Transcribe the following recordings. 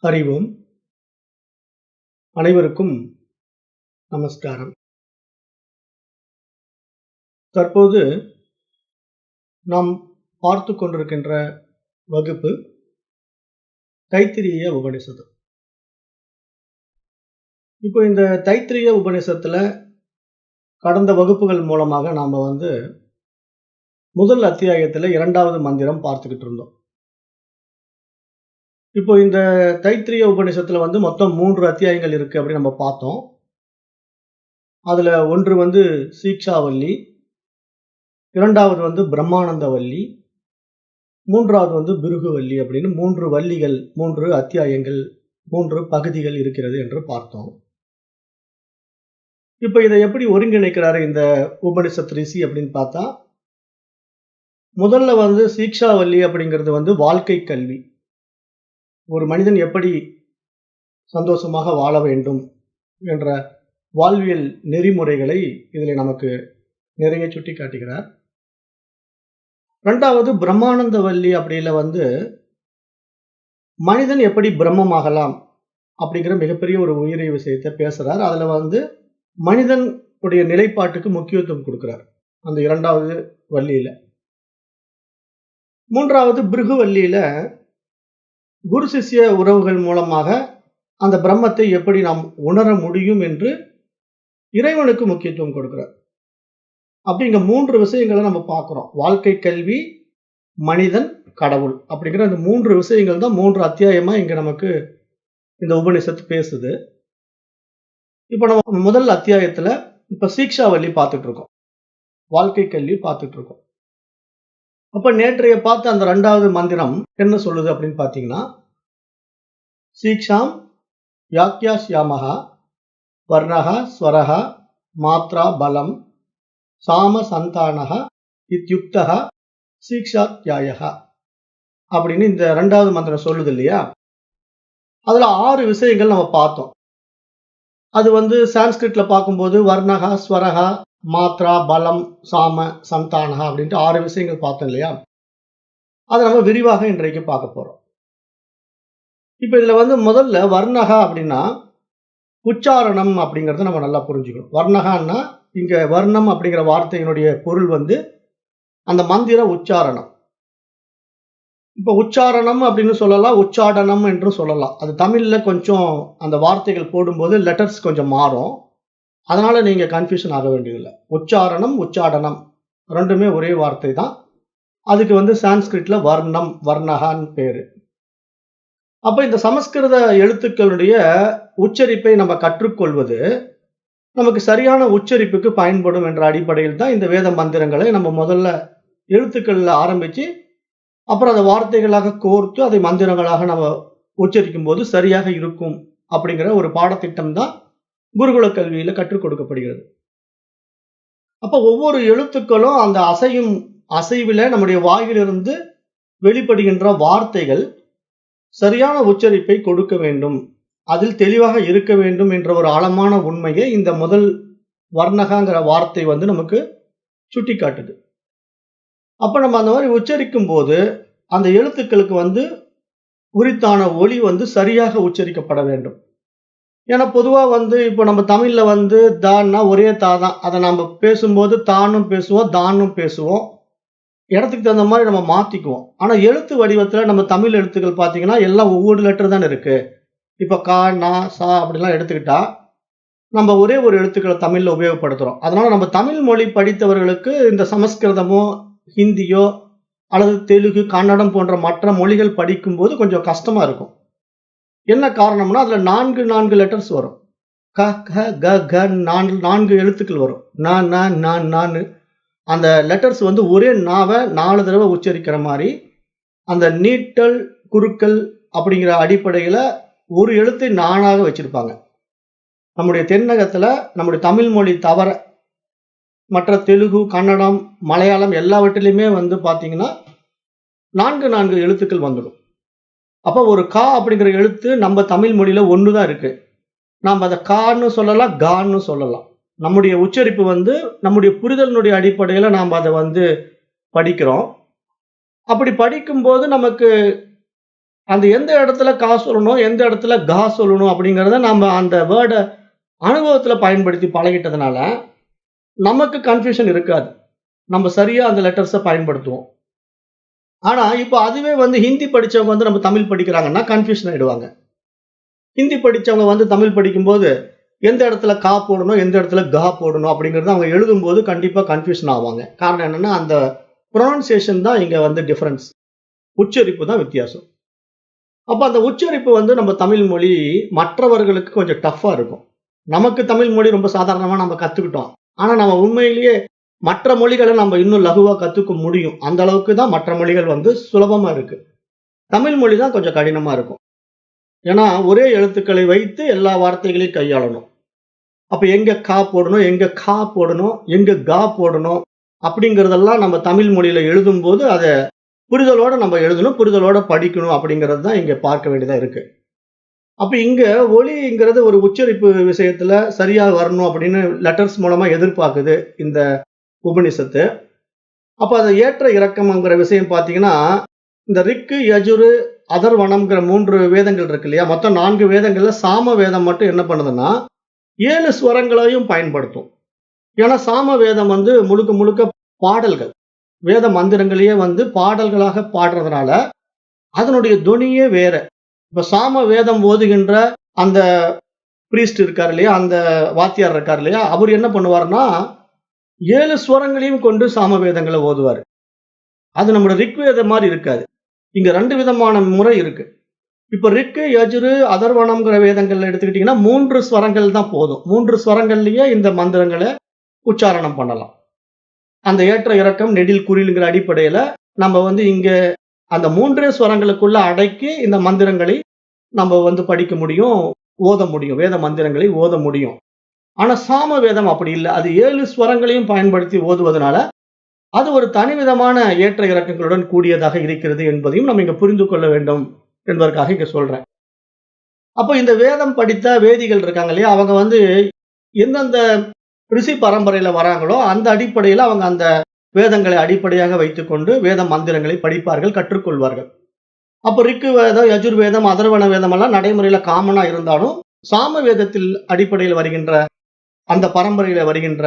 ஹரி ஓம். அனைவருக்கும் நமஸ்காரம். தற்போது நாம் பார்த்து கொண்டிருக்கின்ற வகுப்பு தைத்திரிய உபநிஷதம். இப்போ இந்த தைத்திரிய உபநிஷத்துல கடந்த வகுப்புகள் மூலமாக நாம முதல் அத்தியாயத்துல 2வது மந்திரம் பார்த்துக்கிட்டு இருந்தோம். இப்போ இந்த தைத்திரிய உபநிஷத்துல மொத்தம் 3 அத்தியாயங்கள் இருக்கு அப்படின்னு நம்ம பார்த்தோம். அதுல ஒன்று சீக்ஷாவல்லி, 2வது பிரம்மானந்தவல்லி, 3வது பிருகுவல்லி அப்படின்னு 3 வல்லிகள், 3 அத்தியாயங்கள், 3 பகுதிகள் இருக்கிறது என்று பார்த்தோம். இப்ப இதை எப்படி ஒருங்கிணைக்கிறாரு இந்த உபனிஷத் ரிஷி அப்படின்னு பார்த்தா, முதல்ல சீக்ஷாவல்லி அப்படிங்கிறது வாழ்க்கை கல்வி. ஒரு மனிதன் எப்படி சந்தோஷமாக வாழ வேண்டும் என்ற வாழ்வியல் நெறிமுறைகளை இதில் நமக்கு நிறைய சுட்டி காட்டுகிறார். 2வது பிரம்மானந்தவல்லி அப்படியில மனிதன் எப்படி பிரம்மமாகலாம் அப்படிங்கிற மிகப்பெரிய ஒரு உயிரை விஷயத்தை பேசுறார். அதுல மனிதன் உடைய நிலைப்பாட்டுக்கு முக்கியத்துவம் கொடுக்கிறார் அந்த 2வது வள்ளியில. 3வது பிருகுவல்லியில குரு சிஷ்ய உறவுகள் மூலமாக அந்த பிரம்மத்தை எப்படி நாம் உணர முடியும் என்று இறைவனுக்கு முக்கியத்துவம் கொடுக்கிறார். அப்படிங்கிற 3 விஷயங்களை நம்ம பார்க்கிறோம். வாழ்க்கை கல்வி, மனிதன், கடவுள் அப்படிங்கிற அந்த 3 விஷயங்கள் தான் 3 அத்தியாயமா இங்க நமக்கு இந்த உபநிஷத்து பேசுது. இப்ப நம்ம முதல் அத்தியாயத்துல இப்ப சீக்ஷாவல்லி பார்த்துட்டு இருக்கோம், வாழ்க்கை கல்வி பார்த்துட்டு இருக்கோம். அப்ப நேற்றைய பார்த்த அந்த 2வது மந்திரம் என்ன சொல்லுது அப்படின்னு பாத்தீங்கன்னா, சீக்ஷாம் யாக்யாஸ்யாமஹா வர்ணஹா ஸ்வரஹா மாத்ரா பலம் சாம சந்தானஹ இத்யுக்தஹ சீக்ஷாத்யாயஹா அப்படின்னு இந்த 2வது மந்திரம் சொல்லுது இல்லையா? அதுல 6 விஷயங்கள் நம்ம பார்த்தோம். அது சான்ஸ்கிரிட்ல பார்க்கும்போது வர்ணஹா ஸ்வரஹா மாத்ரா பலம் சாம சந்தானஹா அப்படின்ட்டு 6 விஷயங்கள் பார்த்தோம் இல்லையா? அதை நம்ம விரிவாக இன்றைக்கு பார்க்க போறோம். இப்ப இதுல முதல்ல வர்ணஹா அப்படின்னா உச்சாரணம் அப்படிங்கறத நம்ம நல்லா புரிஞ்சுக்கணும். வர்ணகான்னா இங்க வர்ணம் அப்படிங்கிற வார்த்தையினுடைய பொருள் அந்த மந்திர உச்சாரணம். இப்ப உச்சாரணம் அப்படின்னு சொல்லலாம், உச்சாடனம் என்று சொல்லலாம். அது தமிழ்ல கொஞ்சம் அந்த வார்த்தைகள் போடும்போது லெட்டர்ஸ் கொஞ்சம் மாறும். அதனால நீங்க கன்ஃபியூஷன் ஆக வேண்டியதில்லை. உச்சாரணம், உச்சாடனம் 2மே ஒரே வார்த்தை தான். அதுக்கு சான்ஸ்கிரிட்ல வர்ணம், வர்ணகான்னு பேரு. அப்ப இந்த சமஸ்கிருத எழுத்துக்களுடைய உச்சரிப்பை நம்ம கற்றுக்கொள்வது நமக்கு சரியான உச்சரிப்புக்கு பயன்படும் என்ற அடிப்படையில் தான் இந்த வேத மந்திரங்களை நம்ம முதல்ல எழுத்துக்கள்ல ஆரம்பிச்சு அப்புறம் அதை வார்த்தைகளாக கோர்த்து அதை மந்திரங்களாக நம்ம உச்சரிக்கும் போது சரியாக இருக்கும் அப்படிங்கிற ஒரு பாடத்திட்டம் தான் குருகுல கல்வியில கற்றுக் கொடுக்கப்படுகிறது. அப்ப ஒவ்வொரு எழுத்துக்களும் அந்த அசைவில நம்முடைய வாயிலிருந்து வெளிப்படுகின்ற வார்த்தைகள் சரியான உச்சரிப்பை கொடுக்க வேண்டும், அதில் தெளிவாக இருக்க வேண்டும் என்ற ஒரு ஆழமான உண்மையை இந்த முதல் வர்ணகாங்கிற வார்த்தை நமக்கு சுட்டி காட்டுது. அப்ப நம்ம அந்த மாதிரி உச்சரிக்கும் போது அந்த எழுத்துக்களுக்கு உரித்தான ஒலி சரியாக உச்சரிக்கப்பட வேண்டும். ஏன்னா பொதுவா இப்போ நம்ம தமிழ்ல தான்னா ஒரே தா தான். அதை நம்ம பேசும்போது தானும் பேசுவோம், தானும் பேசுவோம். இடத்துக்கு தகுந்த மாதிரி நம்ம மாத்திக்குவோம். ஆனா எழுத்து வடிவத்துல நம்ம தமிழ் எழுத்துக்கள் பாத்தீங்கன்னா எல்லாம் ஒவ்வொரு லெட்டர் தானே இருக்கு. இப்ப கா, நா, சா அப்படிலாம் எடுத்துக்கிட்டா நம்ம ஒரே ஒரு எழுத்துக்களை தமிழ்ல உபயோகப்படுத்துறோம். அதனால நம்ம தமிழ் மொழி படித்தவர்களுக்கு இந்த சமஸ்கிருதமோ ஹிந்தியோ அல்லது தெலுங்கு, கன்னடம் போன்ற மற்ற மொழிகள் படிக்கும்போது கொஞ்சம் கஷ்டமா இருக்கும். என்ன காரணம்னா அதுல 4 லெட்டர்ஸ் வரும். க, க, க, க 4 எழுத்துக்கள் வரும். ந, ந, ந, நான்னு அந்த லெட்டர்ஸ் ஒரே நாவை 4 தடவை உச்சரிக்கிற மாதிரி அந்த நீட்டல் குறுக்கல் அப்படிங்கிற அடிப்படையில ஒரு எழுத்தை நானாக வச்சிருப்பாங்க. நம்முடைய தென்னகத்துல நம்முடைய தமிழ் மொழி தவிர மற்ற தெலுங்கு, கன்னடம், மலையாளம் எல்லாவற்றிலுமே பாத்தீங்கன்னா 4 எழுத்துக்கள் வந்துடும். அப்ப ஒரு கா அப்படிங்கிற எழுத்து நம்ம தமிழ் மொழியில 1 தான் இருக்கு. நாம் அதை கான்னு சொல்லலாம், கான்னு சொல்லலாம். நம்முடைய உச்சரிப்பு நம்முடைய புரிதலினுடைய அடிப்படையில நாம் அதை படிக்கிறோம். அப்படி படிக்கும்போது நமக்கு அந்த எந்த இடத்துல கா சொல்லணும், எந்த இடத்துல கா சொல்லணும் அப்படிங்கிறத நம்ம அந்த வேர்ட அனுபவத்துல பயன்படுத்தி பழகிட்டதுனால, நமக்கு கன்ஃப்யூஷன் இருக்காது. நம்ம சரியா அந்த லெட்டர்ஸ பயன்படுத்துவோம். ஆனா, இப்ப அதுவே வந்து ஹிந்தி படிச்சவங்க வந்து நம்ம தமிழ் படிக்கிறாங்கன்னா கன்ஃப்யூஷன் ஆயிடுவாங்க. ஹிந்தி படிச்சவங்க வந்து தமிழ் படிக்கும்போது, எந்த இடத்துல கா போடணும், எந்த இடத்துல கா போடணும் அப்படிங்கிறத அவங்க எழுதும்போது கண்டிப்பா கன்ஃப்யூஷன் ஆவாங்க. காரணம் என்னன்னா, அந்த புரொனன்சியேஷன் தான் இங்க வந்து டிஃபரன்ஸ். உச்சரிப்பு தான் வித்தியாசம். அப்ப அந்த உச்சரிப்பு வந்து நம்ம தமிழ் மொழி மற்றவர்களுக்கு கொஞ்சம் டஃப்பா இருக்கும். நமக்கு தமிழ் மொழி ரொம்ப சாதாரணமா நம்ம கத்துக்கிட்டோம். ஆனா, நம்ம உண்மையிலேயே மற்ற மொழிகள நம்ம இன்னும் லகுவா கத்துக்க முடியும். அந்த அளவுக்கு தான் மற்ற மொழிகள் வந்து சுலபமா இருக்கு. தமிழ் மொழி தான் கொஞ்சம் கடினமா இருக்கும். ஏன்னா, ஒரே எழுத்துக்களை வைத்து எல்லா வார்த்தைகளையும் கையாளணும். அப்ப எங்க கா போடணும், எங்க கா போடணும், எங்க கா போடணும் அப்படிங்கிறதெல்லாம் நம்ம தமிழ் மொழியில எழுதும்போது, அத புரிதலோட நம்ம எழுதணும், புரிதலோட படிக்கணும் அப்படிங்கிறது தான் இங்க பார்க்க வேண்டியதா இருக்கு. அப்ப இங்க ஒலிங்கிறது ஒரு உச்சரிப்பு விஷயத்துல சரியா வரணும் அப்படின்னு லெட்டர்ஸ் மூலமா எதிர்பார்க்குது இந்த உபநிஷத்து. அப்ப அது ஏற்ற இறக்கம்ங்கிற விஷயம் பார்த்தீங்கன்னா, இந்த ரிக்கு, யஜுரு, அதர்வணம்ங்கிற 3 வேதங்கள் இருக்கு இல்லையா? மொத்தம் 4 வேதங்கள்ல சாம வேதம் மட்டும் என்ன பண்ணுதுன்னா, 7 ஸ்வரங்களையும் பயன்படுத்தும். ஏன்னா சாம வேதம் வந்து முழுக்க முழுக்க பாடல்கள். வேத மந்திரங்களையே வந்து பாடல்களாக பாடுறதுனால, அதனுடைய தொனியே வேற. இப்ப சாம வேதம் ஓதுகின்ற அந்த பிரீஸ்ட் இருக்காரு இல்லையா? அந்த வாத்தியார் இருக்காரு இல்லையா? அவரு என்ன பண்ணுவாருன்னா, 7 ஸ்வரங்களையும் கொண்டு சாம வேதங்கள ஓதுவாரு. அது நம்மோட ரிக்வேதம் மாரி இருக்காது. இங்க 2 விதமான முறை இருக்கு. இப்ப ரிக்கு, யஜுரு, அதர்வணம்ங்கிற வேதங்கள்ல எடுத்துக்கிட்டீங்கன்னா, 3 ஸ்வரங்கள் தான் போதும். 3 ஸ்வரங்கள்லயே இந்த மந்திரங்கள உச்சாரணம் பண்ணலாம். அந்த ஏற்ற இறக்கம், நெடில், குறில்ங்கிற அடிப்படையில நம்ம வந்து இங்க அந்த 3 ஸ்வரங்களுக்குள்ள அடக்கி இந்த மந்திரங்களை நம்ம வந்து படிக்க முடியும், ஓத முடியும். வேத மந்திரங்களை ஓத முடியும். ஆனா சாம வேதம் அப்படி இல்ல. அது 7 ஸ்வரங்களையும் பயன்படுத்தி ஓதுவதனால, அது ஒரு தனிவிதமான ஏற்ற இறக்கங்களுடன் கூடியதாக இருக்கிறது என்பதையும் நம்ம இங்க புரிந்து கொள்ள வேண்டும் என்பதற்காக இங்க சொல்றேன். அப்ப இந்த வேதம் படித்த வேதிகள் இருக்காங்க இல்லையா? அவங்க வந்து எந்தெந்த ரிஷி பரம்பரையில வராங்களோ, அந்த அடிப்படையில அவங்க அந்த வேதங்களை அடிப்படையாக வைத்துக்கொண்டு வேத மந்திரங்களை படிப்பார்கள், கற்றுக்கொள்வார்கள். அப்ப ரிக்கு வேதம், யஜுர்வேதம், அதர்வண வேதம் எல்லாம் நடைமுறையில காமனா இருந்தாலும், சாம வேதத்தில் அடிப்படையில் வருகின்ற அந்த பரம்பரையில வருகின்ற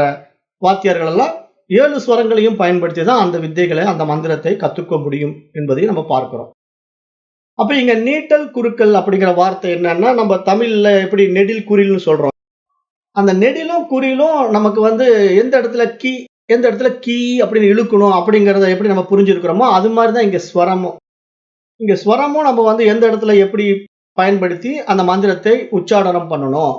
வாத்தியார்கள் எல்லாம் 7 ஸ்வரங்களையும் பயன்படுத்தி தான் அந்த வித்தைகளை, அந்த மந்திரத்தை கத்துக்க முடியும் என்பதையும் நம்ம பார்க்கிறோம். அப்ப இங்க நீட்டல், குறுக்கல் அப்படிங்கிற வார்த்தை என்னன்னா, நம்ம தமிழ்ல எப்படி நெடில், குறில்னு சொல்றோம். அந்த நெடிலும், குறிலும் நமக்கு வந்து எந்த இடத்துல எந்த இடத்துல கீ அப்படின்னு இழுக்கணும் அப்படிங்கிறத எப்படி நம்ம புரிஞ்சிருக்கிறோமோ, அது மாரி தான் இங்க ஸ்வரமும். இங்க ஸ்வரமும் நம்ம வந்து எந்த இடத்துல எப்படி பயன்படுத்தி அந்த மந்திரத்தை உச்சாடனம் பண்ணணும்.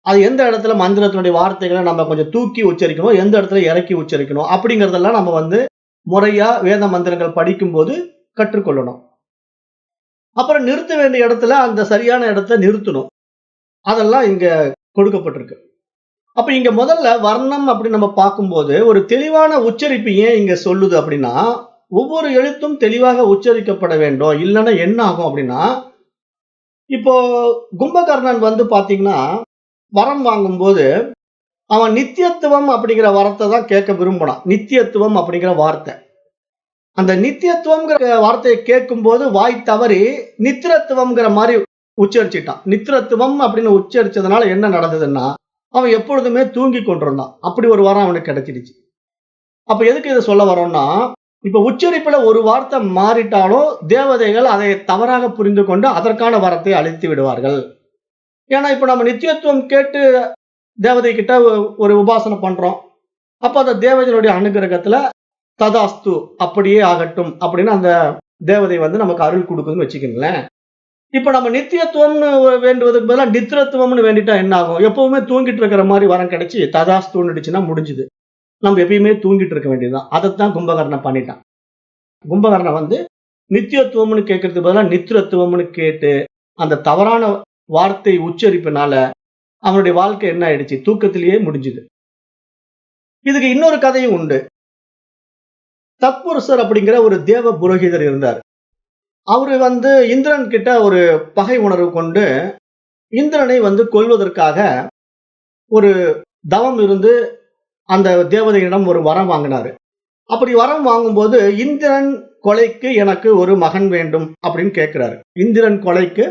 அது எந்த இடத்துல மந்திரத்தினுடைய வார்த்தைகள நம்ம கொஞ்சம் தூக்கி உச்சரிக்கணும், எந்த இடத்துல இறக்கி உச்சரிக்கணும் அப்படிங்கிறதெல்லாம் நம்ம வந்து முறையா வேத மந்திரங்கள் படிக்கும்போது கற்றுக்கொள்ளணும். அப்புறம் நிறுத்த வேண்டிய இடத்துல அந்த சரியான இடத்த நிறுத்தணும். அதெல்லாம் இங்க கொடுக்கப்பட்டிருக்கு. அப்ப இங்க முதல்ல வர்ணம் அப்படின்னு நம்ம பார்க்கும்போது, ஒரு தெளிவான உச்சரிப்பு ஏன் இங்க சொல்லுது அப்படின்னா, ஒவ்வொரு எழுத்தும் தெளிவாக உச்சரிக்கப்பட வேண்டும். இல்லன்னா என்ன ஆகும் அப்படின்னா, இப்போ கும்பகர்ணன் வந்து பார்த்தீங்கன்னா, வரம் வாங்கும்போது, அவன் நித்தியத்துவம் அப்படிங்கிற வரத்த தான் கேட்க விரும்புனான். நித்தியத்துவம் அப்படிங்கிற வார்த்தை. அந்த நித்தியத்துவம்ங்கிற வார்த்தைய கேட்கும்போது வாய் தவறி நித்திரத்துவம்ங்கிற மாரி உச்சரிச்சுட்டான். நித்திரத்துவம் அப்படின்னு உச்சரிச்சதுனால என்ன நடந்ததுன்னா, அவன் எப்பொழுதுமே தூங்கிக் கொண்டிருந்தான். அப்படி ஒரு வரம் அவனுக்கு கிடைச்சிடுச்சு. அப்ப எதுக்கு இத சொல்ல வர்றோம்னா, இப்ப உச்சரிப்புல ஒரு வார்த்தை மாறிட்டாலும் தேவதைகள் அதை தவறாக புரிந்து கொண்டு அதற்கான வரத்தை அளித்து விடுவார்கள். ஏன்னா, இப்ப நம்ம நித்தியத்துவம் கேட்டு தேவதை கிட்ட ஒரு உபாசனை பண்றோம். அப்ப அந்த தேவதையினுடைய அனுகிரகத்துல ததாஸ்து அப்படியே ஆகட்டும் அப்படின்னு அந்த தேவதை வந்து நமக்கு அருள் குடுக்குதுன்னு வச்சுக்கங்களேன். இப்ப நம்ம நித்தியத்துவம்னு வேண்டுவதற்கு பதிலா நித்திரத்துவம்னு வேண்டிட்டா என்ன ஆகும்? எப்பவுமே தூங்கிட்டு இருக்கிற மாரி வரம் கிடைச்சு ததாஸ்துன்னுடுச்சுன்னா முடிஞ்சுது. நம்ம எப்பயுமே தூங்கிட்டு இருக்க வேண்டியதுதான். அதத்தான் கும்பகர்ணன் பண்ணிட்டான். கும்பகர்ணன் வந்து நித்தியத்துவம்னு கேட்கறதுக்கு பதிலா நித்திரத்துவம்னு கேட்டு அந்த தவறான வார்த்தை உச்சரிப்பினால அவனுடைய வாழ்க்கை என்ன ஆயிடுச்சு? தூக்கத்திலேயே முடிஞ்சுது. இதுக்கு இன்னொரு கதையும் உண்டு. தத்புருஷர் அப்படிங்கிற ஒரு தேவ புரோகிதர் இருந்தார். அவரு வந்து இந்திரன் கிட்ட ஒரு பகை உணர்வு கொண்டு இந்திரனை வந்து கொல்வதற்காக ஒரு தவம் இருந்து அந்த தேவதையிடம் ஒரு வரம் வாங்கினாரு. அப்படி வரம் வாங்கும்போது இந்திரன் கொலைக்கு எனக்கு ஒரு மகன் வேண்டும் அப்படின்னு கேட்கிறாரு. இந்திரன் கொலைக்கு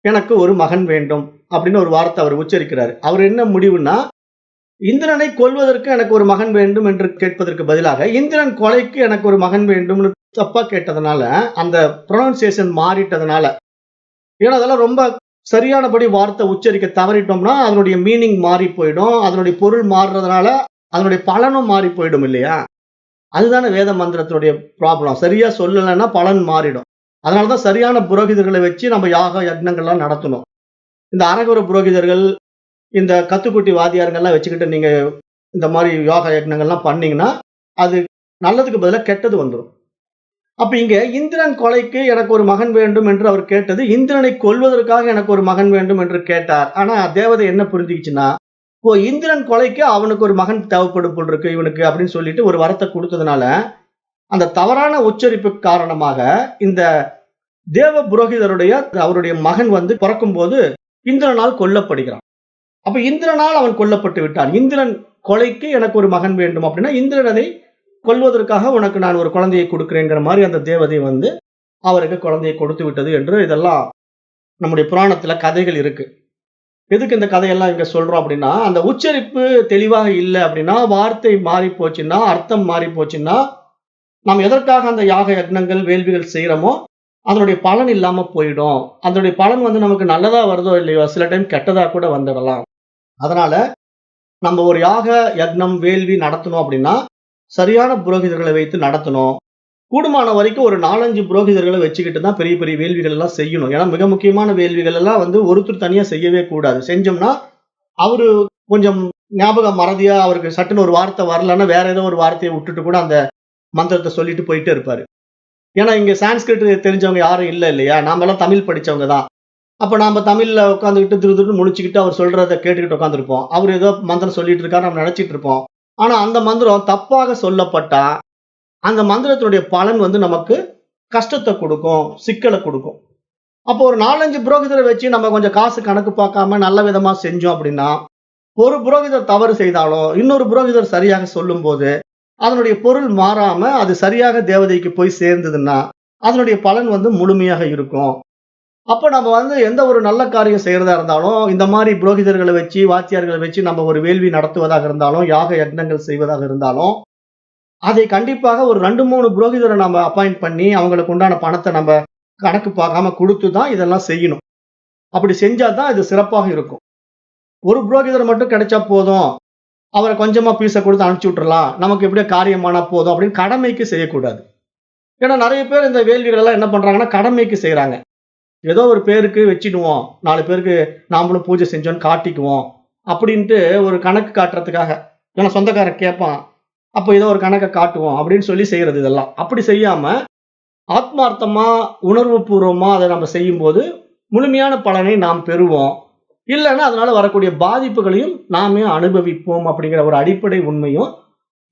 எனக்கு ஒரு மகன் வேண்டும் அப்படின்னு ஒரு வார்த்தை அவர் உச்சரிக்கிறாரு. அவர் என்ன முடிவுன்னா, இந்திரனை கொல்வதற்கு எனக்கு ஒரு மகன் வேண்டும் என்று கேட்பதற்கு பதிலாக, இந்திரன் கொலைக்கு எனக்கு ஒரு மகன் வேண்டும்னு தப்பா கேட்டதுனால, அந்த ப்ரொனன்சியேஷன் மாறிட்டதுனால, ஏன்னா அதெல்லாம் ரொம்ப சரியானபடி வார்த்தை உச்சரிக்க தவறிட்டோம்னா, அதனுடைய மீனிங் மாறி போயிடும். அதனுடைய பொருள் மாறுறதுனால, அதனுடைய பலனும் மாறி போயிடும் இல்லையா? அதுதானே வேத மந்திரத்தினுடைய ப்ராப்ளம். சரியா சொல்லலைன்னா பலன் மாறிடும். அதனால தான் சரியான புரோகிதர்களை வச்சு நம்ம யாக யக்ஞங்கள்லாம் நடத்தணும். இந்த அரகுர புரோகிதர்கள், இந்த கத்துக்குட்டி வாத்தியாருங்கெல்லாம் வச்சுக்கிட்டு நீங்க இந்த மாரி யோகா யக்ஞங்கள்லாம் பண்ணீங்கன்னா, அது நல்லதுக்கு பதிலா கெட்டது வந்துரும். அப்ப இங்க இந்திரன் கொலைக்கு எனக்கு ஒரு மகன் வேண்டும் என்று அவர் கேட்டது, இந்திரனை கொல்வதற்காக எனக்கு ஒரு மகன் வேண்டும் என்று கேட்டார். ஆனா தேவதை என்ன புரிஞ்சுக்கிச்சுன்னா, ஓ! இந்திரன் கொலைக்கு அவனுக்கு ஒரு மகன் தேவைப்படும் போல இருக்கு இவனுக்கு அப்படின்னு சொல்லிட்டு ஒரு வரத்த குடுத்ததுனால, அந்த தவறான உச்சரிப்புக்கு காரணமாக இந்த தேவ புரோகிதருடைய அவருடைய மகன் வந்து பிறக்கும்போது இந்திரனால் கொல்லப்படுகிறான். அப்ப இந்திரனால் அவன் கொல்லப்பட்டு விட்டான். இந்திரன் கொலைக்கு எனக்கு ஒரு மகன் வேண்டும் அப்படின்னா, இந்திரன் அதை கொல்வதற்காக உனக்கு நான் ஒரு குழந்தையை கொடுக்கிறேங்கிற மாரி அந்த தேவதை வந்து அவருக்கு குழந்தையை கொடுத்து விட்டது என்று இதெல்லாம் நம்முடைய புராணத்துல கதைகள் இருக்கு. எதுக்கு இந்த கதையெல்லாம் இங்க சொல்றோம் அப்படின்னா, அந்த உச்சரிப்பு தெளிவாக இல்ல அப்படின்னா, வார்த்தை மாறி போச்சுன்னா, அர்த்தம் மாறி போச்சுன்னா, நாம் எதற்காக அந்த யாக யக்ஞங்கள், வேள்விகள் செய்றோமோ, அதனுடைய பலன் இல்லாம போயிடும். அதனுடைய பலன் வந்து நமக்கு நல்லதா வருதோ இல்லையோ, சில டைம் கெட்டதா கூட வந்துடலாம். அதனால நம்ம ஒரு யாக யக்ஞம், வேள்வி நடத்தணும் அப்படின்னா, சரியான புரோகிதர்களை வைத்து நடத்தணும். கூடுமான வரைக்கும் ஒரு 4, 5 புரோகிதர்களை வச்சுக்கிட்டு தான் பெரிய பெரிய வேள்விகள் எல்லாம் செய்யணும். ஏன்னா மிக முக்கியமான வேள்விகள் எல்லாம் வந்து ஒருத்தர் தனியா செய்யவே கூடாது. செஞ்சோம்னா, அவரு கொஞ்சம் ஞாபக மறதியா அவருக்கு சட்டுன்னு ஒரு வார்த்தை வரலன்னா, வேற ஏதோ ஒரு வார்த்தைய விட்டுட்டு கூட அந்த மந்திரத்த சொல்லிட்டு போயிட்டே இருப்பாரு. ஏன்னா இங்க சான்ஸ்கிரிட் தெரிஞ்சவங்க யாரும் இல்ல இல்லையா? நாமெல்லாம் தமிழ் படிச்சவங்க தான். அப்ப நாம தமிழ்ல உட்கார்ந்துகிட்டு திருதிருன்னு முழிச்சுக்கிட்டு அவர் சொல்றத கேட்டுக்கிட்டு உட்கார்ந்திருப்போம். அவரு ஏதோ மந்திரம் சொல்லிட்டு இருக்காரு நம்ம நினைச்சிட்டு இருப்போம். ஆனா அந்த மந்திரம் தப்பாக சொல்லப்பட்டா, அந்த மந்திரத்தினுடைய பலன் வந்து நமக்கு கஷ்டத்த குடுக்கும், சிக்கல குடுக்கும். அப்போ ஒரு 4, 5 புரோகிதரை வச்சு நம்ம கொஞ்சம் காசு கணக்கு பார்க்காம நல்ல விதமா செஞ்சோம் அப்படின்னா, ஒரு புரோகிதர் தவறு செய்தாலும், இன்னொரு புரோகிதர் சரியாக சொல்லும்போது, அதனுடைய பொருள் மாறாம அது சரியாக தேவதைக்கு போய் சேர்ந்ததுன்னா, அதனுடைய பலன் வந்து முழுமையாக இருக்கும். அப்ப நம்ம வந்து எந்த ஒரு நல்ல காரியம் செய்யறதா இருந்தாலும், இந்த மாரி புரோகிதர்களை வச்சு, வாத்தியார்களை வச்சு நம்ம ஒரு வேள்வி நடத்துவதாக இருந்தாலும், யாக யக்ஞங்கள் செய்வதாக இருந்தாலும், அதை கண்டிப்பாக ஒரு 2, 3 புரோகிதரை நம்ம அப்பாயிண்ட் பண்ணி, அவங்களுக்கு உண்டான பணத்த நம்ம கணக்கு பார்க்காம குடுத்து தான் இதெல்லாம் செய்யணும். அப்படி செஞ்சா தான் இது சிறப்பாக இருக்கும். ஒரு புரோகிதர் மட்டும் கிடைச்சா போதும், அவர கொஞ்சமா பீஸ குடுத்து அனுப்பிச்சு விட்டுறலாம். நமக்கு எப்படியோ காரியமானா போதும் அப்படின்னு கடமைக்கு செய்யக்கூடாது. ஏன்னா நெறைய பேர் இந்த வேள்விகள் எல்லாம் என்ன பண்றாங்கன்னா, கடமைக்கு செய்றாங்க. ஏதோ ஒரு பேருக்கு வச்சிடுவோம். 4 பேருக்கு நாமளும் பூஜை செஞ்சோம்ன்னு காட்டிக்குவோம். அப்படின்ட்டு ஒரு கணக்கு காட்டுறதுக்காக. ஏன்னா சொந்தக்காரன் கேட்பான். அப்ப ஏதோ ஒரு கணக்க காட்டுவோம் அப்படின்னு சொல்லி செய்யறது இதெல்லாம். அப்படி செய்யாம, ஆத்மார்த்தமா, உணர்வுபூர்வமா அத நம்ம செய்யும்போது, முழுமையான பலனை நாம் பெறுவோம். இல்லன்னா அதனால வரக்கூடிய பாதிப்புகளையும் நாமே அனுபவிப்போம் அப்படிங்கிற ஒரு அடிப்படை உண்மையும்,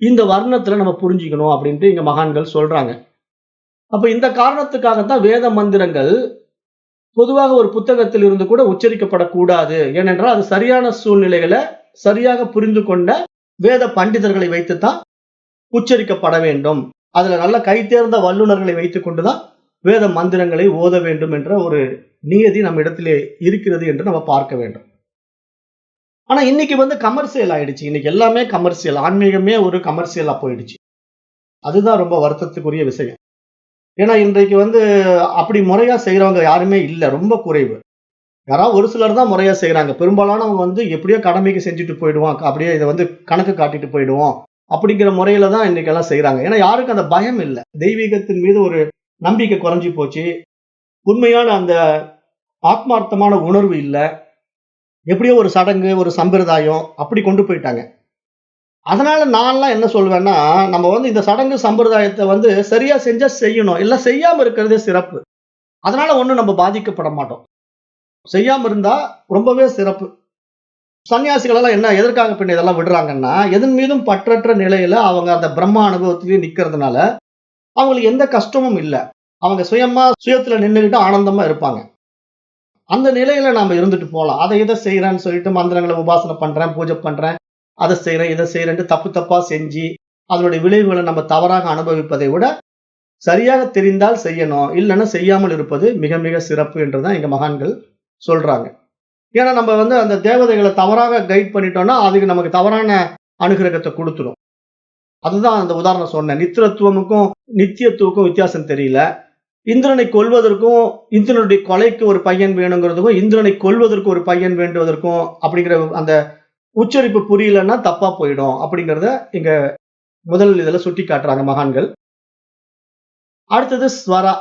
இந்த வர்ணத்துல நம்ம புரிஞ்சுக்கணும் அப்படின்ட்டு இங்க மகான்கள் சொல்றாங்க. அப்ப இந்த காரணத்துக்காக தான் வேத மந்திரங்கள் பொதுவாக ஒரு புத்தகத்தில் இருந்து கூட உச்சரிக்கப்படக்கூடாது. ஏனென்றால் அது சரியான சூழ்நிலைகள சரியாக புரிந்து கொண்ட வேத பண்டிதர்களை வைத்துத்தான் உச்சரிக்கப்பட வேண்டும். அதுல நல்ல கைதேர்ந்த வல்லுனர்களை வைத்துக் கொண்டுதான் வேத மந்திரங்களை ஓத வேண்டும் என்ற ஒரு நியதி நம்ம இடத்திலே இருக்கிறது என்று நம்ம பார்க்க வேண்டும். ஆனா இன்னைக்கு வந்து கமர்சியல் ஆயிடுச்சு. இன்னைக்கு எல்லாமே கமர்சியல். ஆன்மீகமே ஒரு கமர்சியலா போயிடுச்சு. அதுதான் ரொம்ப வருத்தத்துக்குரிய விஷயம். ஏன்னா இன்றைக்கு வந்து அப்படி முறையா செய்றவங்க யாருமே இல்ல. ரொம்ப குறைவு. யாராவது ஒரு சிலர் தான் முறையா செய்றாங்க. பெரும்பாலானவங்க வந்து எப்படியோ கடமைக்கு செஞ்சுட்டு போயிடுவோம். அப்படியே இத வந்து கணக்கு காட்டிட்டு போயிடுவோம். அப்படிங்கிற முறையில தான் இன்னைக்கெல்லாம் செய்றாங்க. ஏன்னா யாருக்கும் அந்த பயம் இல்ல. தெய்வீகத்தின் மீது ஒரு நம்பிக்கை குறைஞ்சு போச்சு. உண்மையான அந்த ஆத்மார்த்தமான உணர்வு இல்ல. எப்படியோ ஒரு சடங்கு, ஒரு சம்பிரதாயம் அப்படி கொண்டு போயிட்டாங்க. அதனால நான்லாம் என்ன சொல்வேன்னா, நம்ம வந்து இந்த சடங்கு சம்பிரதாயத்த வந்து சரியா செஞ்சா செய்யணும். இல்ல செய்யாம இருக்கிறதே சிறப்பு. அதனால ஒண்ணும் நம்ம பாதிக்கப்பட மாட்டோம். செய்யாம இருந்தா ரொம்பவே சிறப்பு. சன்னியாசிகள் எல்லாம் என்ன எதற்காக பின்ன இதெல்லாம் விடுறாங்கன்னா, எதன் மீதும் பற்றற்ற நிலையில அவங்க அந்த பிரம்ம அனுபவத்திலேயே நிக்கிறதுனால, அவங்களுக்கு எந்த கஷ்டமும் இல்ல. அவங்க சுயத்துல நின்னுகிட்டு ஆனந்தமா இருப்பாங்க. அந்த நிலையில நாம இருந்துட்டு போலாம். அத இத செய்றேன்னு சொல்லிட்டு மந்திரங்கள உபாசனை பண்றேன், பூஜை பண்றேன், அத செய்றேன், இத செய்றேன்ட்டு தப்பு தப்பா செஞ்சு, அதனுடைய விளைவுகள நம்ம தவறாக அனுபவிப்பதை விட, சரியாக தெரிந்தால் செய்யணும், இல்லைன்னா செய்யாமல் இருப்பது மிக மிக சிறப்பு என்றுதான் எங்க மகான்கள் சொல்றாங்க. ஏன்னா நம்ம வந்து அந்த தேவதைகளை தவறாக கைட் பண்ணிட்டோம்னா அதுக்கு நமக்கு தவறான அனுகிரகத்தை கொடுத்துரும். அதுதான் அந்த உதாரணம் சொன்னேன். நித்திரத்துவமுக்கும் நித்தியத்துவக்கும் வித்தியாசம் தெரியல. இந்திரனை கொல்வதற்கும் இந்திரனுடைய கொலைக்கு ஒரு பையன் வேணுங்கிறதுக்கும் இந்திரனை கொல்வதற்கு ஒரு பையன் வேண்டுவதற்கும் அப்படிங்கிற அந்த உச்சரிப்பு புரியலன்னா தப்பா போயிடும் அப்படிங்கிறத இங்க முதல் இதுல சுட்டி காட்டுறாங்க மகான்கள். அடுத்தது ஸ்வரா.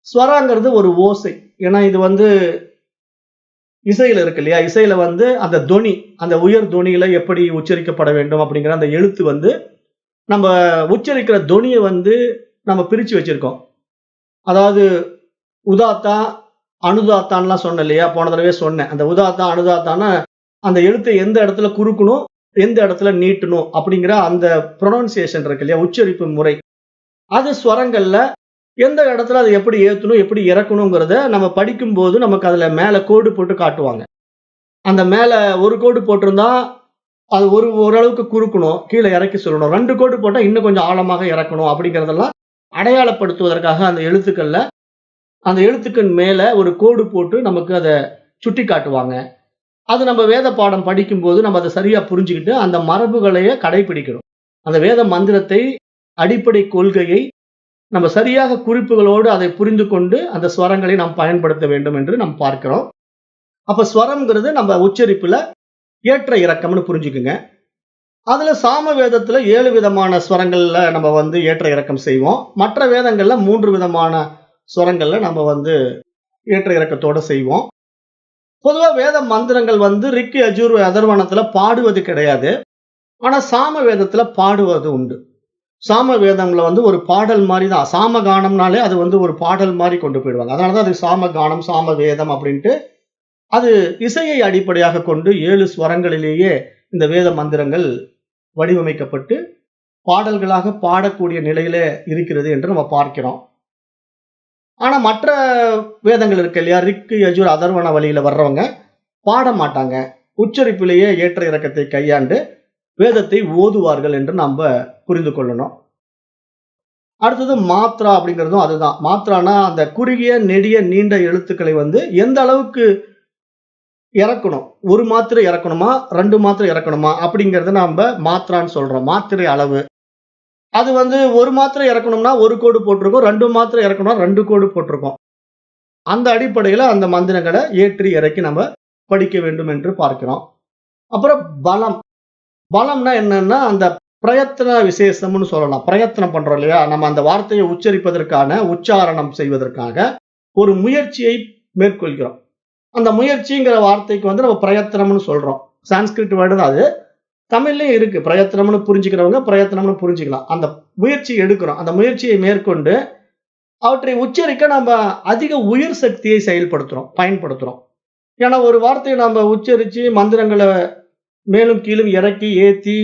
ஸ்வராங்கிறது ஒரு ஓசை. ஏன்னா இது வந்து இசையில இருக்கு இல்லையா? இசையில வந்து அந்த தொனி, அந்த உயர் தொனியில எப்படி உச்சரிக்கப்பட வேண்டும் அப்படிங்கிற அந்த எழுத்து வந்து நம்ம உச்சரிக்கிற தொனியை வந்து நம்ம பிரிச்சு வச்சிருக்கோம். அதாவது உதாத்தா, அனுதாத்தான்லாம் சொன்னேன் இல்லையா? போன தடவையே சொன்னேன். அந்த உதாத்தா, அனுதாத்தான்னா அந்த எழுத்தை எந்த இடத்துல குறுக்கணும், எந்த இடத்துல நீட்டணும் அப்படிங்கிற அந்த ப்ரொனன்சியேஷன் இருக்கு இல்லையா? உச்சரிப்பு முறை. அது ஸ்வரங்கள்ல எந்த இடத்துல அதை எப்படி ஏத்தணும், எப்படி இறக்கணுங்கிறத நம்ம படிக்கும்போது நமக்கு அதுல மேல கோடு போட்டு காட்டுவாங்க. அந்த மேல ஒரு கோடு போட்டிருந்தா அது ஓரளவுக்கு குறுக்கணும், கீழே இறக்கி சொல்லணும். 2 கோடு போட்டா இன்னும் கொஞ்சம் ஆழமாக இறக்கணும் அப்படிங்கிறதெல்லாம் அடையாளப்படுத்துவதற்காக அந்த எழுத்துக்கள்ல அந்த எழுத்துக்கள் மேல ஒரு கோடு போட்டு நமக்கு அதை சுட்டி காட்டுவாங்க. அது நம்ம வேத பாடம் படிக்கும்போது நம்ம அதை சரியா புரிஞ்சுக்கிட்டு அந்த மரபுகளையே கடைபிடிக்கணும். அந்த வேத மந்திரத்தை, அடிப்படை கொள்கையை நம்ம சரியாக குறிப்புகளோடு அதை புரிந்து கொண்டு அந்த ஸ்வரங்களை நாம் பயன்படுத்த வேண்டும் என்று நாம் பார்க்கிறோம். அப்ப ஸ்வரம்ங்கிறது நம்ம உச்சரிப்புல ஏற்ற இறக்கம்னு புரிஞ்சுக்குங்க. அதுல சாம வேதத்துல 7 விதமான ஸ்வரங்கள்ல நம்ம வந்து ஏற்ற இறக்கம் செய்வோம். மற்ற வேதங்கள்ல 3 விதமான ஸ்வரங்கள்ல நம்ம வந்து ஏற்ற இறக்கத்தோட செய்வோம். பொதுவா வேத மந்திரங்கள் வந்து ரிக்கு, யஜுர், அதர்வணத்துல பாடுவது கிடையாது. ஆனா சாம வேதத்துல பாடுவது உண்டு. சாம வேதங்களை வந்து ஒரு பாடல் மாதிரி தான். சாம கானம்னாலே அது வந்து ஒரு பாடல் மாதிரி கொண்டு போயிடுவாங்க. அதனாலதான் அது சாம கானம், சாம வேதம் அப்படின்ட்டு அது இசையை அடிப்படையாக கொண்டு 7 ஸ்வரங்களிலேயே இந்த வேத மந்திரங்கள் வடிவமைக்கப்பட்டு பாடல்களாக பாடக்கூடிய நிலையில இருக்கிறது என்று நம்ம பார்க்கிறோம். ஆனா மற்ற வேதங்கள் இருக்கு இல்லையா? ரிக்கு, யஜுர், அதர்வண வழியில வர்றவங்க பாட மாட்டாங்க. உச்சரிப்பிலேயே ஏற்ற இறக்கத்தை கையாண்டு வேதத்தை ஓதுவார்கள் என்று நாம புரிந்து கொள்ளணும். அடுத்தது மாத்ரா அப்படிங்கிறதும் அதுதான். மாத்ரானா அந்த குறுகிய, நெடிய, நீண்ட எழுத்துக்களை வந்து எந்த அளவுக்கு இறக்கணும், 1 மாத்திரை இறக்கணுமா, 2 மாத்திரை இறக்கணுமா அப்படிங்கறத நாம மாத்ரான்னு சொல்றோம். மாத்திரை அளவு. அது வந்து 1 மாத்திரை இறக்கணும்னா 1 கோடு போட்டிருக்கோம், 2 மாத்திரை இறக்கணும்னா 2 கோடு போட்டிருக்கோம். அந்த அடிப்படையில அந்த மந்திரங்களை ஏற்றி இறக்கி நம்ம படிக்க வேண்டும் என்று பார்க்கிறோம். அப்புறம் பலம். பலம்னா என்னன்னா அந்த பிரயத்தன விசேஷம்னு சொல்லலாம். பிரயத்தனம் பண்றோம் இல்லையா? நம்ம அந்த வார்த்தையை உச்சரிப்பதற்கான, உச்சாரணம் செய்வதற்காக ஒரு முயற்சியை மேற்கொள்கிறோம். அந்த முயற்சிங்கிற வார்த்தைக்கு வந்து நம்ம பிரயத்தனம்னு சொல்றோம். சான்ஸ்கிரிட் வேர்டு தான் அது. தமிழ்லயும் இருக்கு. பிரயத்தனம்னு புரிஞ்சுக்கிறவங்க பிரயத்தனம்னு புரிஞ்சுக்கலாம். அந்த முயற்சி எடுக்கிறோம். அந்த முயற்சியை மேற்கொண்டு அவற்றை உச்சரிக்க நம்ம அதிக உயிர் சக்தியை செயல்படுத்துறோம், பயன்படுத்துறோம். ஏன்னா ஒரு வார்த்தையை நம்ம உச்சரிச்சு மந்திரங்களை மேலும் கீழும் இறக்கி ஏத்தி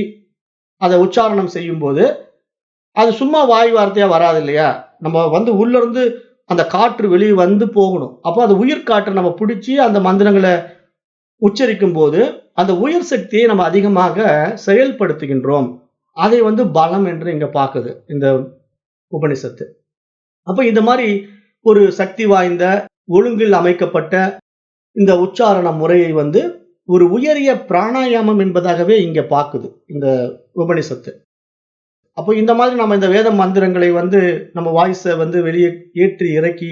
அதை உச்சாரணம் செய்யும்போது அது சும்மா வாய் வார்த்தையா வராது இல்லையா? நம்ம வந்து உள்ள இருந்து அந்த காற்று வெளியே வந்து போகணும். அப்போ அது உயிர் காற்றை நம்ம பிடிச்சி அந்த மந்திரங்களை உச்சரிக்கும் போது அந்த உயிர் சக்தியை நம்ம அதிகமாக செயல்படுத்துகின்றோம். அதை வந்து பலம் என்று இங்க பாக்குது இந்த உபனிஷத்து. அப்ப இந்த மாதிரி ஒரு சக்தி வாய்ந்த ஒழுங்கில் அமைக்கப்பட்ட இந்த உச்சாரண முறையை வந்து ஒரு உயரிய பிராணாயாமம் என்பதாகவே இங்க பாக்குது இந்த உபனிஷத்து. அப்போ இந்த மாதிரி நம்ம இந்த வேத மந்திரங்களை வந்து நம்ம வாய்ஸை வந்து வெளியே ஏற்றி இறக்கி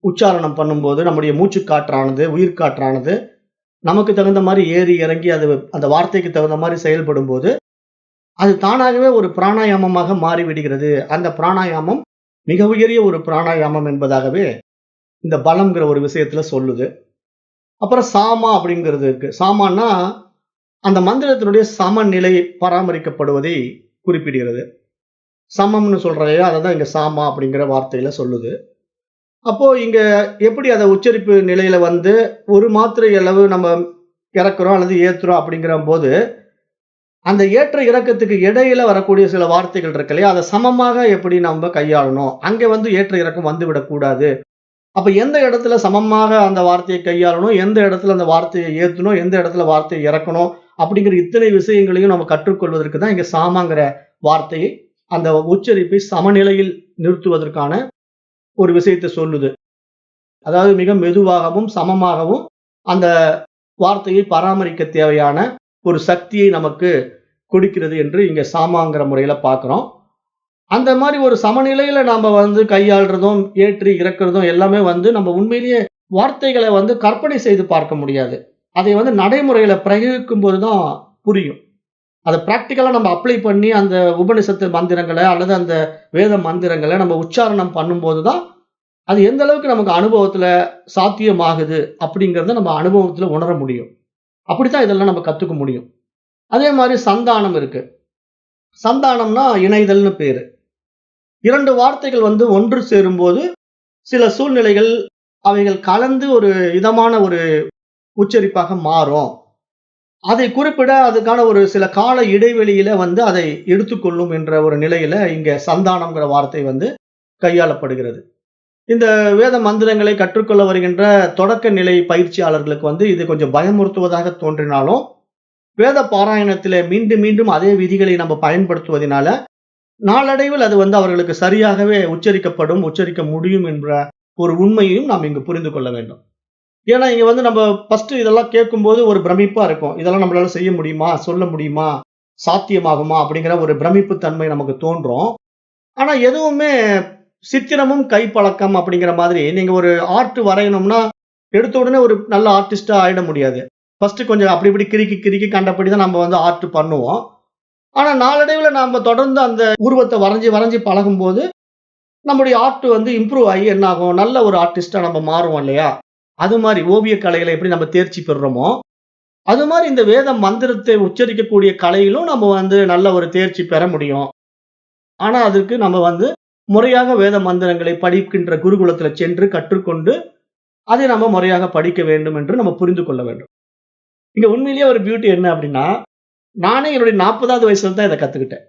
உச்சாரணம் பண்ணும்போது நம்முடைய மூச்சு காற்றானது, உயிர் காற்றானது நமக்கு தகுந்த மாதிரி ஏறி இறங்கி அது அந்த வார்த்தைக்கு தகுந்த மாதிரி செயல்படும் போது அது தானாகவே ஒரு பிராணாயாமமாக மாறிவிடுகிறது. அந்த பிராணாயாமம் மிக உயரிய ஒரு பிராணாயாமம் என்பதாகவே இந்த பலம்ங்கிற ஒரு விஷயத்துல சொல்லுது. அப்புறம் சாமா அப்படிங்கிறது இருக்கு. சாமான்னா அந்த மந்திரத்தினுடைய சமநிலை பராமரிக்கப்படுவதை குறிப்பிடுகிறது. சமம்னு சொல்றையா அதான் இங்க சாமா அப்படிங்கிற வார்த்தையில சொல்லுது. அப்போ இங்க எப்படி அதை உச்சரிப்பு நிலையில வந்து 1 மாத்திரை அளவு நம்ம இறக்குறோம் அல்லது ஏத்துறோம் அப்படிங்கிற போது அந்த ஏற்ற இறக்கத்துக்கு இடையில வரக்கூடிய சில வார்த்தைகள் இருக்கு இல்லையா? அதை சமமாக எப்படி நம்ம கையாளணும், அங்க வந்து ஏற்ற இறக்கம் வந்து விடக்கூடாது. அப்ப எந்த இடத்துல சமமாக அந்த வார்த்தையை கையாளணும், எந்த இடத்துல அந்த வார்த்தையை ஏத்தணும், எந்த இடத்துல வார்த்தையை இறக்கணும் அப்படிங்கிற இத்தனை விஷயங்களையும் நம்ம கற்றுக்கொள்வதற்கு தான் இங்க சாமாங்கிற வார்த்தையை அந்த உச்சரிப்பை சமநிலையில் நிறுத்துவதற்கான ஒரு விஷயத்தை சொல்லுது. அதாவது மிக மெதுவாகவும், சமமாகவும் அந்த வார்த்தையை பராமரிக்க தேவையான ஒரு சக்தியை நமக்கு கொடுக்கிறது என்று இங்க சாமாங்கிற முறையில பார்க்கிறோம். அந்த மாரி ஒரு சமநிலையில நாம கையாள்றதும், ஏற்றி இறக்குறதும் எல்லாமே நம்ம உண்மையிலேயே வார்த்தைகள கற்பனை செய்து பார்க்க முடியாது. அதை நடைமுறையில பிரயோகிக்கும்போது தான் புரியும். அத பிராக்டிகலா நம்ம அப்ளை பண்ணி அந்த உபநிஷத்து மந்திரங்கள அல்லது அந்த வேத மந்திரங்கள நம்ம உச்சாரணம் பண்ணும்போது தான், அது எந்த அளவுக்கு நமக்கு அனுபவத்துல சாத்தியமாகுது அப்படிங்கிறத நம்ம அனுபவத்துல உணர முடியும். அப்படித்தான் இதெல்லாம் நம்ம கத்துக்க முடியும். அதே மாரி சந்தானம் இருக்கு. சந்தானம்னா இணைதல்னு பேரு. 2 வார்த்தைகள் ஒன்று சேரும்போது, சில சூழ்நிலைகள் அவைகள் கலந்து ஒரு இதமான ஒரு உச்சரிப்பாக மாறும். அதை குறிப்பிட அதுக்கான ஒரு சில கால இடைவெளியில அதை எடுத்துக்கொள்ளும் என்ற ஒரு நிலையில இங்க சந்தானம்ங்கிற வார்த்தை கையாளப்படுகிறது. இந்த வேத மந்திரங்களை கற்றுக்கொள்ள வருகின்ற தொடக்க நிலை பயிற்சியாளர்களுக்கு இது கொஞ்சம் பயமுறுத்துவதாக தோன்றினாலும், வேத பாராயணத்திலே மீண்டும் மீண்டும் அதே விதிகளை நம்ம பயன்படுத்துவதினால, நாளடைவில் அது அவர்களுக்கு சரியாகவே உச்சரிக்கப்படும், உச்சரிக்க முடியும் என்ற ஒரு உண்மையையும் நாம் இங்கு புரிந்து கொள்ள வேண்டும். ஏன்னா இங்க நம்ம ஃபர்ஸ்ட் இதெல்லாம் கேட்கும்போது ஒரு பிரமிப்பா இருக்கும். இதெல்லாம் நம்மளால செய்ய முடியுமா? சொல்ல முடியுமா? சாத்தியமாகுமா? அப்படிங்கிற ஒரு பிரமிப்பு தன்மை நமக்கு தோன்றும். ஆனா எதுவுமே சித்திரமும் கைப்பழக்கம் அப்படிங்கிற மாதிரி நீங்க ஒரு ஆர்ட் வரையணும்னா, எடுத்த உடனே ஒரு நல்ல ஆர்டிஸ்ட்டா ஆயிட முடியாது. ஃபர்ஸ்ட் கொஞ்சம் அப்படி இப்படி கிறுக்கி கிறுக்கி கண்டபடி தான் நம்ம ஆர்ட் பண்ணுவோம். ஆனா நாளடைவுல நாம தொடர்ந்து அந்த உருவத்த வரைஞ்சு வரைஞ்சு பழகும்போது, நம்முடைய ஆர்ட் இம்ப்ரூவ் ஆகி என்ன ஆகும்? நல்ல ஒரு ஆர்டிஸ்ட்டா நம்ம மாறுவோம் இல்லையா? அது மாரி ஓவியக் கலையில எப்படி நம்ம தேர்ச்சி பெறுறோமோ, அது மாரி இந்த வேத மந்திரத்தை உச்சரிக்கக்கூடிய கலையிலும் நம்ம நல்ல ஒரு தேர்ச்சி பெற முடியும். ஆனா அதுக்கு நம்ம முறையாக வேத மந்திரங்களை படிக்கின்ற குருகுலத்துல சென்று கற்றுக்கொண்டு, அதை நம்ம முறையாக படிக்க வேண்டும் என்று நம்ம புரிந்து கொள்ள வேண்டும். இங்க உண்மையிலேயே ஒரு பியூட்டி என்ன அப்படின்னா, நானே என்னுடைய 40வது வயசுல தான் இத கத்துக்கிட்டேன்.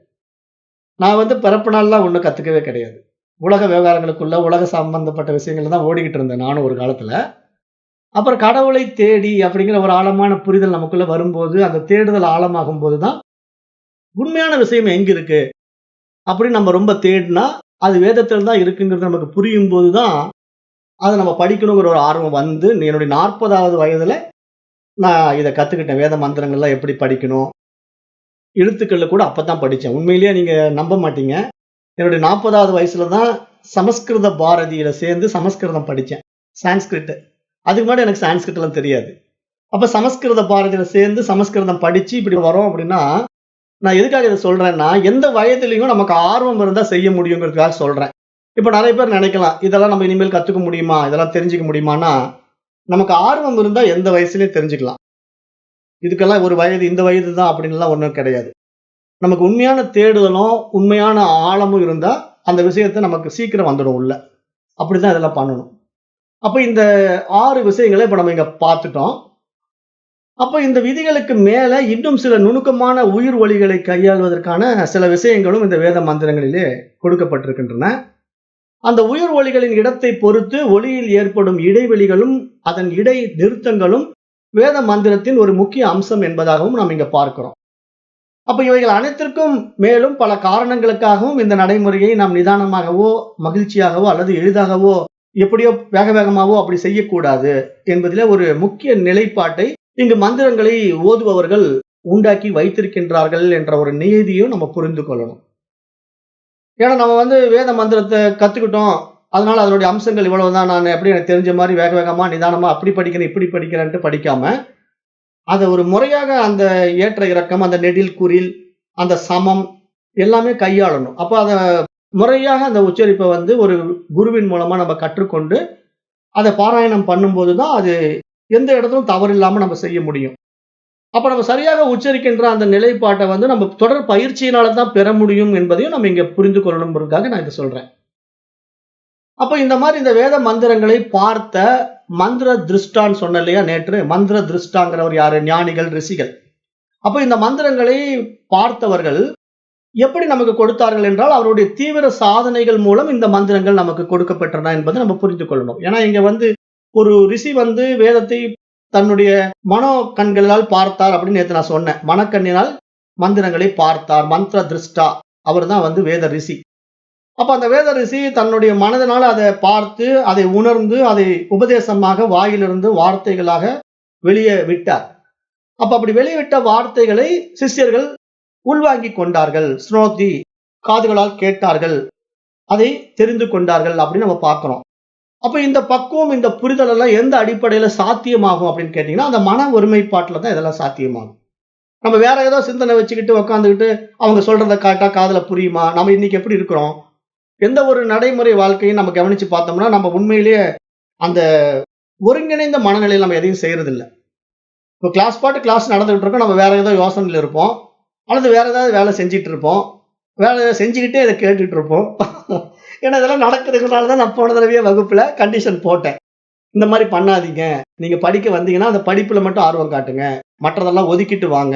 நான் பிறப்பு நாள்லாம் ஒண்ணும் கத்துக்கவே கிடையாது. உலக விவகாரங்களுக்குள்ள, உலக சம்பந்தப்பட்ட விஷயங்கள்ல தான் ஓடிக்கிட்டு இருந்தேன் நானும் ஒரு காலத்துல. அப்புறம் கடவுளை தேடி அப்படிங்கிற ஒரு ஆழமான புரிதல் நமக்குள்ள வரும்போது, அந்த தேடுதல் ஆழமாகும்போது தான், உண்மையான விஷயம் எங்க இருக்கு? அப்படின்னு நம்ம ரொம்ப தேடினா, அது வேதத்துல தான் இருக்குங்கிறது நமக்கு புரியும்போது தான், அத நம்ம படிக்கணுங்கிற ஒரு ஆர்வம் என்னுடைய 40வது வயதுல நான் இத கத்துக்கிட்டேன். வேத மந்திரங்கள்லாம் எப்படி படிக்கணும்? எழுத்துக்கள்ல கூட அப்பதான் படிச்சேன். உண்மையிலேயே நீங்க நம்ப மாட்டீங்க. என்னுடைய 40வது வயசுல தான் சமஸ்கிருத பாரதியில சேர்ந்து சமஸ்கிருதம் படிச்சேன். சான்ஸ்கிரிட். அதுக்கு முன்னாடி எனக்கு சான்ஸ்கிரிட்லாம் தெரியாது. அப்ப சமஸ்கிருத பாரதியில சேர்ந்து சமஸ்கிருதம் படிச்சு இப்படி வரோம் அப்படின்னா, நான் எதுக்காக இத சொல்றேன்னா, எந்த வயதிலயும் நமக்கு ஆர்வம் இருந்தா செய்ய முடியுங்கிறதுக்காக சொல்றேன். இப்ப நெறைய பேர் நெனைக்கலாம், இதெல்லாம் நம்ம இனிமேல் கத்துக்க முடியுமா? இதெல்லாம் தெரிஞ்சுக்க முடியுமான்னா, நமக்கு ஆர்வம் இருந்தா எந்த வயசுலயும் தெரிஞ்சுக்கலாம். இதுக்கெல்லாம் ஒரு வயது, இந்த வயது தான் அப்படின்னுலாம் ஒண்ணும் கிடையாது. நமக்கு உண்மையான தேடுதலும், உண்மையான ஆழமும் இருந்தா, அந்த விஷயத்த நமக்கு சீக்கிரம் வந்துடும் உள்ள. அப்படிதான் இதெல்லாம் பண்ணணும். அப்ப இந்த 6 விஷயங்கள இப்ப நம்ம இங்க பார்த்துட்டோம். அப்ப இந்த விதிகளுக்கு மேல இன்னும் சில நுணுக்கமான உயிர் ஒலிகளை கையாள்வதற்கான சில விஷயங்களும் இந்த வேத மந்திரங்களிலே கொடுக்கப்பட்டிருக்கின்றன. அந்த உயிர் ஒலிகளின் இடத்தை பொறுத்து ஒலியில் ஏற்படும் இடைவெளிகளும், அதன் இடை நிறுத்தங்களும் வேத மந்திரத்தின் ஒரு முக்கிய அம்சம் என்பதாகவும் நாம் இங்க பார்க்கிறோம். அப்ப இவைகள் அனைத்திற்கும் மேலும் பல காரணங்களுக்காகவும் இந்த நடைமுறையை நாம் நிதானமாகவோ, மகிழ்ச்சியாகவோ அல்லது எளிதாகவோ எப்படியோ வேக வேகமாவோ அப்படி செய்யக்கூடாது என்பதிலே ஒரு முக்கிய நிலைப்பாட்டை இங்கு மந்திரங்களை ஓதுபவர்கள் உண்டாக்கி வைத்திருக்கின்றார்கள் என்ற ஒரு நியதியும் நம்ம புரிந்து கொள்ளணும். ஏன்னா நம்ம வேத மந்திரத்தை கத்துக்கிட்டோம். அதனால அதனுடைய அம்சங்கள் இவ்வளவுதான். நான் எப்படி எனக்கு தெரிஞ்ச மாதிரி வேக வேகமா, நிதானமா அப்படி படிக்கிறேன், இப்படி படிக்கிறேன்ட்டு படிக்காம, அத ஒரு முறையாக அந்த ஏற்ற இறக்கம், அந்த நெடில், குறில், அந்த சமம் எல்லாமே கையாளணும். அப்ப அத முறையாக அந்த உச்சரிப்ப ஒரு குருவின் மூலமா நம்ம கற்றுக்கொண்டு, அத பாராயணம் பண்ணும்போது தான் அது எந்த இடத்திலும் தவறில்லாம நம்ம செய்ய முடியும். அப்ப நம்ம சரியாக உச்சரிக்கின்ற அந்த நிலைப்பாட்ட நம்ம தொடர் பயிற்சியினால தான் பெற முடியும் என்பதையும் நம்ம இங்க புரிந்து கொள்ளணும்ன்றதுக்காக நான் இத சொல்றேன். அப்ப இந்த மாரி இந்த வேத மந்திரங்களை பார்த்த மந்திர திருஷ்டான்னு சொன்னேன் இல்லையா நேற்று? மந்திர திருஷ்டாங்கிறவர் யாரு? ஞானிகள், ரிஷிகள். அப்ப இந்த மந்திரங்களை பார்த்தவர்கள் எப்படி நமக்கு கொடுத்தார்கள் என்றால், அவருடைய தீவிர சாதனைகள் மூலம் இந்த மந்திரங்கள் நமக்கு கொடுக்கப்பட்டன என்பதை நம்ம புரிந்து கொள்ளணும். ஏன்னா இங்க ஒரு ரிஷி வேதத்தை தன்னுடைய மனோ கண்களால் பார்த்தார் அப்படின்னு நேத்து நான் சொன்னேன். மனக்கண்ணினால் மந்திரங்களை பார்த்தார். மந்திர திருஷ்டா அவர் தான் வந்து வேத ரிஷி. அப்ப அந்த வேத ரிஷி தன்னுடைய மனதினால அதை பார்த்து, அதை உணர்ந்து, அதை உபதேசமாக வாயிலிருந்து வார்த்தைகளாக வெளியே விட்டார். அப்ப அப்படி வெளியிட்ட வார்த்தைகளை சிஷ்யர்கள் உள்வாங்கிக் கொண்டார்கள். ஸ்ரோதி, காதுகளால் கேட்டார்கள், அதை தெரிந்து கொண்டார்கள் அப்படின்னு நம்ம பார்க்கிறோம். அப்ப இந்த பக்குவம், இந்த புரிதல் எல்லாம் எந்த அடிப்படையில சாத்தியமாகும் அப்படின்னு கேட்டீங்கன்னா, அந்த மன ஒருமைப்பாட்டுல தான் இதெல்லாம் சாத்தியமாகும். நம்ம வேற ஏதோ சிந்தனை வச்சுக்கிட்டு உட்காந்துக்கிட்டு அவங்க சொல்றத கேட்டா காதுல புரியுமா? நம்ம இன்னைக்கு எப்படி இருக்கிறோம்? எந்த ஒரு நடைமுறை வாழ்க்கையும் நம்ம கவனிச்சு பார்த்தோம்னா, நம்ம உண்மையிலேயே அந்த ஒருங்கிணைந்த மனநிலையில நம்ம எதையும் செய்யறதில்ல. இப்போ கிளாஸ் பாட்டு கிளாஸ் நடந்துகிட்டு இருக்கோம். நம்ம வேற ஏதோ யோசனையில இருப்போம். அல்லது வேற ஏதாவது வேலை செஞ்சுட்டு இருப்போம். வேலை செஞ்சுக்கிட்டே இதை கேட்டுட்டு இருப்போம். ஏன்னா இதெல்லாம் நடக்கிறதுனால தான் நான் போன தடவையே வகுப்புல கண்டிஷன் போட்டேன். இந்த மாதிரி பண்ணாதீங்க. நீங்க படிக்க வந்தீங்கன்னா அந்த படிப்புல மட்டும் ஆர்வம் காட்டுங்க. மற்றதெல்லாம் ஒதுக்கிட்டு வாங்க.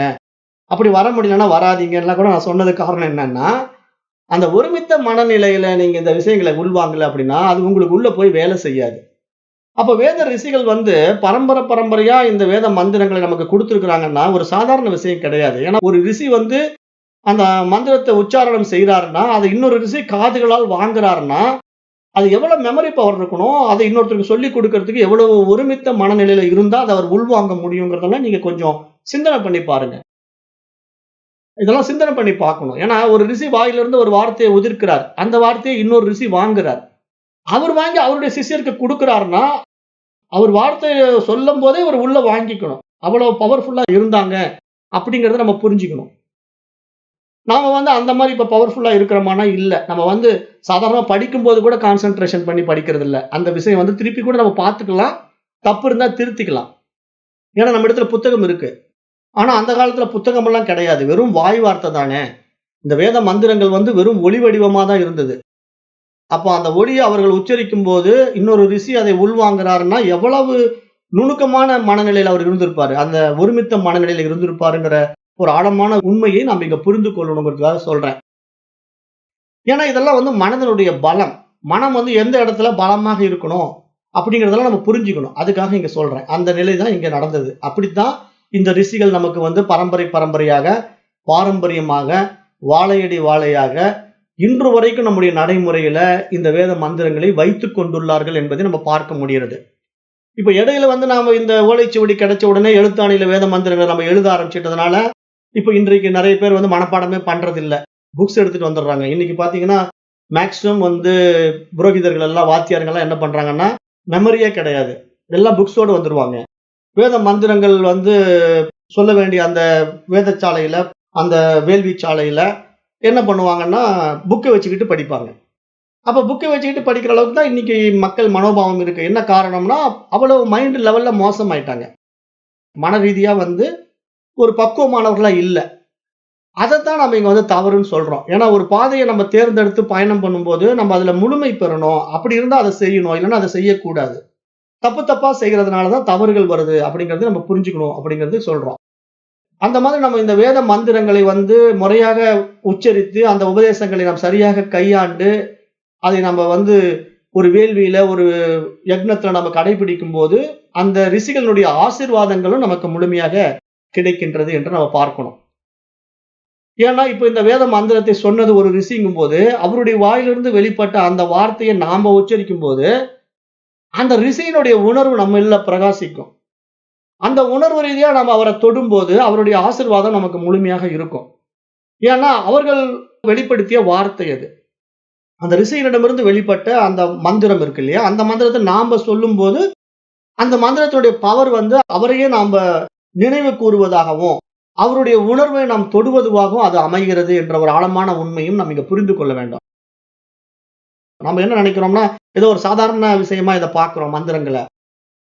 அப்படி வர முடியலன்னா வராதீங்கன்னா கூட நான் சொன்னது காரணம் என்னன்னா, அந்த ஒருமித்த மனநிலையில நீங்க இந்த விஷயங்களை உள்வாங்கல அப்படின்னா, அது உங்களுக்கு உள்ள போய் வேலை செய்யாது. அப்ப வேத ரிஷிகள் வந்து பரம்பரை பரம்பரையா இந்த வேத மந்திரங்களை நமக்கு குடுத்திருக்கிறாங்கன்னா, ஒரு சாதாரண விஷயம் கிடையாது. ஏன்னா ஒரு ரிஷி வந்து அந்த மந்திரத்தை உச்சாரணம் செய்றாருன்னா, அதை இன்னொரு ரிஷி காதுகளால் வாங்குறாருன்னா, அது எவ்வளவு மெமரி பவர் இருக்கணும், அதை இன்னொருத்தருக்கு சொல்லிக் கொடுக்கறதுக்கு எவ்வளவு ஒருமித்த மனநிலையில இருந்தா அதை அவர் உள்வாங்க முடியுங்கிறதெல்லாம் நீங்க கொஞ்சம் சிந்தனை பண்ணி பாருங்க. இதெல்லாம் சிந்தனை பண்ணி பார்க்கணும். ஏன்னா ஒரு ரிஷி வாயிலிருந்து ஒரு வார்த்தையை உதிர்க்கிறார். அந்த வார்த்தையை இன்னொரு ரிஷி வாங்குறார். அவர் வாங்கி அவருடைய சிஷ்யருக்கு குடுக்கிறாருன்னா, அவர் வார்த்தைய சொல்லும்போதே இவர் உள்ள வாங்கிக்கணும். அவ்வளவு பவர்ஃபுல்லா இருந்தாங்க அப்படிங்கிறத நம்ம புரிஞ்சுக்கணும். நாம வந்து அந்த மாரி இப்ப பவர்ஃபுல்லா இருக்கிறோமான்னா இல்ல. நம்ம வந்து சாதாரணமா படிக்கும்போது கூட கான்சன்ட்ரேஷன் பண்ணி படிக்கிறது இல்ல. அந்த விஷயம் வந்து திருப்பி கூட நம்ம பார்த்துக்கலாம். தப்பு இருந்தா திருத்திக்கலாம். ஏன்னா நம்ம இடத்துல புத்தகம் இருக்கு. ஆனா அந்த காலத்துல புத்தகம் எல்லாம் கிடையாது. வெறும் வாய் வார்த்தை தானே. இந்த வேத மந்திரங்கள் வந்து வெறும் ஒலி வடிவமா தான் இருந்தது. அப்ப அந்த ஒலிய அவர்கள் உச்சரிக்கும்போது, இன்னொரு ரிஷி அதை உள்வாங்குறாருன்னா, எவ்வளவு நுணுக்கமான மனநிலையில அவர் இருந்திருப்பாரு. அந்த ஒருமித்த மனநிலையில இருந்திருப்பாருங்கிற ஒரு ஆழமான உண்மையை நாம் இங்க புரிந்து கொள்ளணுங்கிறதுக்காக சொல்றேன். ஏன்னா இதெல்லாம் வந்து மனதினுடைய பலம். மனம் வந்து எந்த இடத்துல பலமாக இருக்கணும் அப்படிங்கிறதெல்லாம் நம்ம புரிஞ்சுக்கணும். அதுக்காக இங்க சொல்றேன். அந்த நிலை தான் இங்க நடந்தது. அப்படித்தான் இந்த ரிஷிகள் நமக்கு வந்து பரம்பரை பரம்பரையாக, பாரம்பரியமாக, வாழையடி வாழையாக இன்று வரைக்கும் நம்முடைய நடைமுறையில இந்த வேத மந்திரங்களை வைத்துக் கொண்டுள்ளார்கள் என்பதை நம்ம பார்க்க முடிகிறது. இப்ப இடையில வந்து நாம இந்த ஓலைச்சுவடி கிடைச்ச உடனே எழுத்தாணியில வேத மந்திரங்களை நம்ம எழுத ஆரம்பிச்சிட்டதுனால, இப்ப இன்றைக்கு நிறைய பேர் வந்து மனப்பாடமே பண்றதில்ல. புக்ஸ் எடுத்துட்டு வந்துடுறாங்க. இன்னைக்கு பாத்தீங்கன்னா, மேக்ஸிமம் வந்து புரோகிதர்கள் எல்லாம், வாத்தியாருங்க எல்லாம் என்ன பண்றாங்கன்னா, மெமரியே கிடையாது. எல்லாம் புக்ஸோட வந்துருவாங்க. வேத மந்திரங்கள் வந்து சொல்ல வேண்டிய அந்த வேதச்சாலையில, அந்த வேள்வி சாலையில என்ன பண்ணுவாங்கன்னா, புக்க வச்சுக்கிட்டு படிப்பாங்க. அப்ப புக்க வச்சுக்கிட்டு படிக்கிற அளவுக்கு தான் இன்னைக்கு மக்கள் மனோபாவம் இருக்கு. என்ன காரணம்னா, அவ்வளவு மைண்ட் லெவல்ல மோசமாயிட்டாங்க. மன ரீதியா வந்து ஒரு பக்குவமானவர்களா இல்ல. அதத்தான் நம்ம இங்க வந்து தவறுன்னு சொல்றோம். ஏன்னா ஒரு பாதைய நம்ம தேர்ந்தெடுத்து பயணம் பண்ணும்போது, நம்ம அதுல முழுமை பெறணும். அப்படி இருந்தா அத செய்யணும். இல்லன்னா அத செய்யக்கூடாது. தப்பு தப்பா செய்றதுனால தான் தவறுகள் வருது அப்படிங்கிறத நம்ம புரிஞ்சுக்கணும் அப்படிங்கிறது சொல்றோம். அந்த மாதிரி நம்ம இந்த வேத மந்திரங்களை வந்து முறையாக உச்சரித்து, அந்த உபதேசங்களை நாம் சரியாக கையாண்டு, அதை நம்ம வந்து ஒரு வேள்வியில, ஒரு யக்ஞத்துல நம்ம கடைபிடிக்கும்போது, அந்த ரிஷிகளுடைய ஆசீர்வாதங்களும் நமக்கு முழுமையாக கிடைக்கின்றது என்று நம்ம பார்க்கணும். ஏன்னா, இப்ப இந்த வேத மந்திரத்தை சொன்னது ஒரு ரிஷிங்கும்போது, அவருடைய வாயிலிருந்து வெளிப்பட்ட அந்த வார்த்தையை நாம உச்சரிக்கும்போது, அந்த ரிஷியினுடைய உணர்வு நம்மள்ல பிரகாசிக்கும். அந்த உணர்வு ரீதியா நம்ம அவர தொடும்போது, அவருடைய ஆசீர்வாதம் நமக்கு முழுமையாக இருக்கும். ஏன்னா, அவர்கள் வெளிப்படுத்திய வார்த்தை அது. அந்த ரிஷியினிடமிருந்து வெளிப்பட்ட அந்த மந்திரம் இருக்கு இல்லையா? அந்த மந்திரத்த நாம சொல்லும்போது, அந்த மந்திரத்தினுடைய பவர் வந்து அவரையே நாம நினைவு கூறுவதாகவும், அவருடைய உணர்வை நாம் தொடுவதுவாகவும் அது அமைகிறது என்ற ஒரு ஆழமான உண்மையும் நாம் இங்க புரிந்து கொள்ள வேண்டும். நம்ம என்ன நினைக்கிறோம்னா, ஏதோ ஒரு சாதாரண விஷயமா இத பார்க்கிறோம் மந்திரங்கள.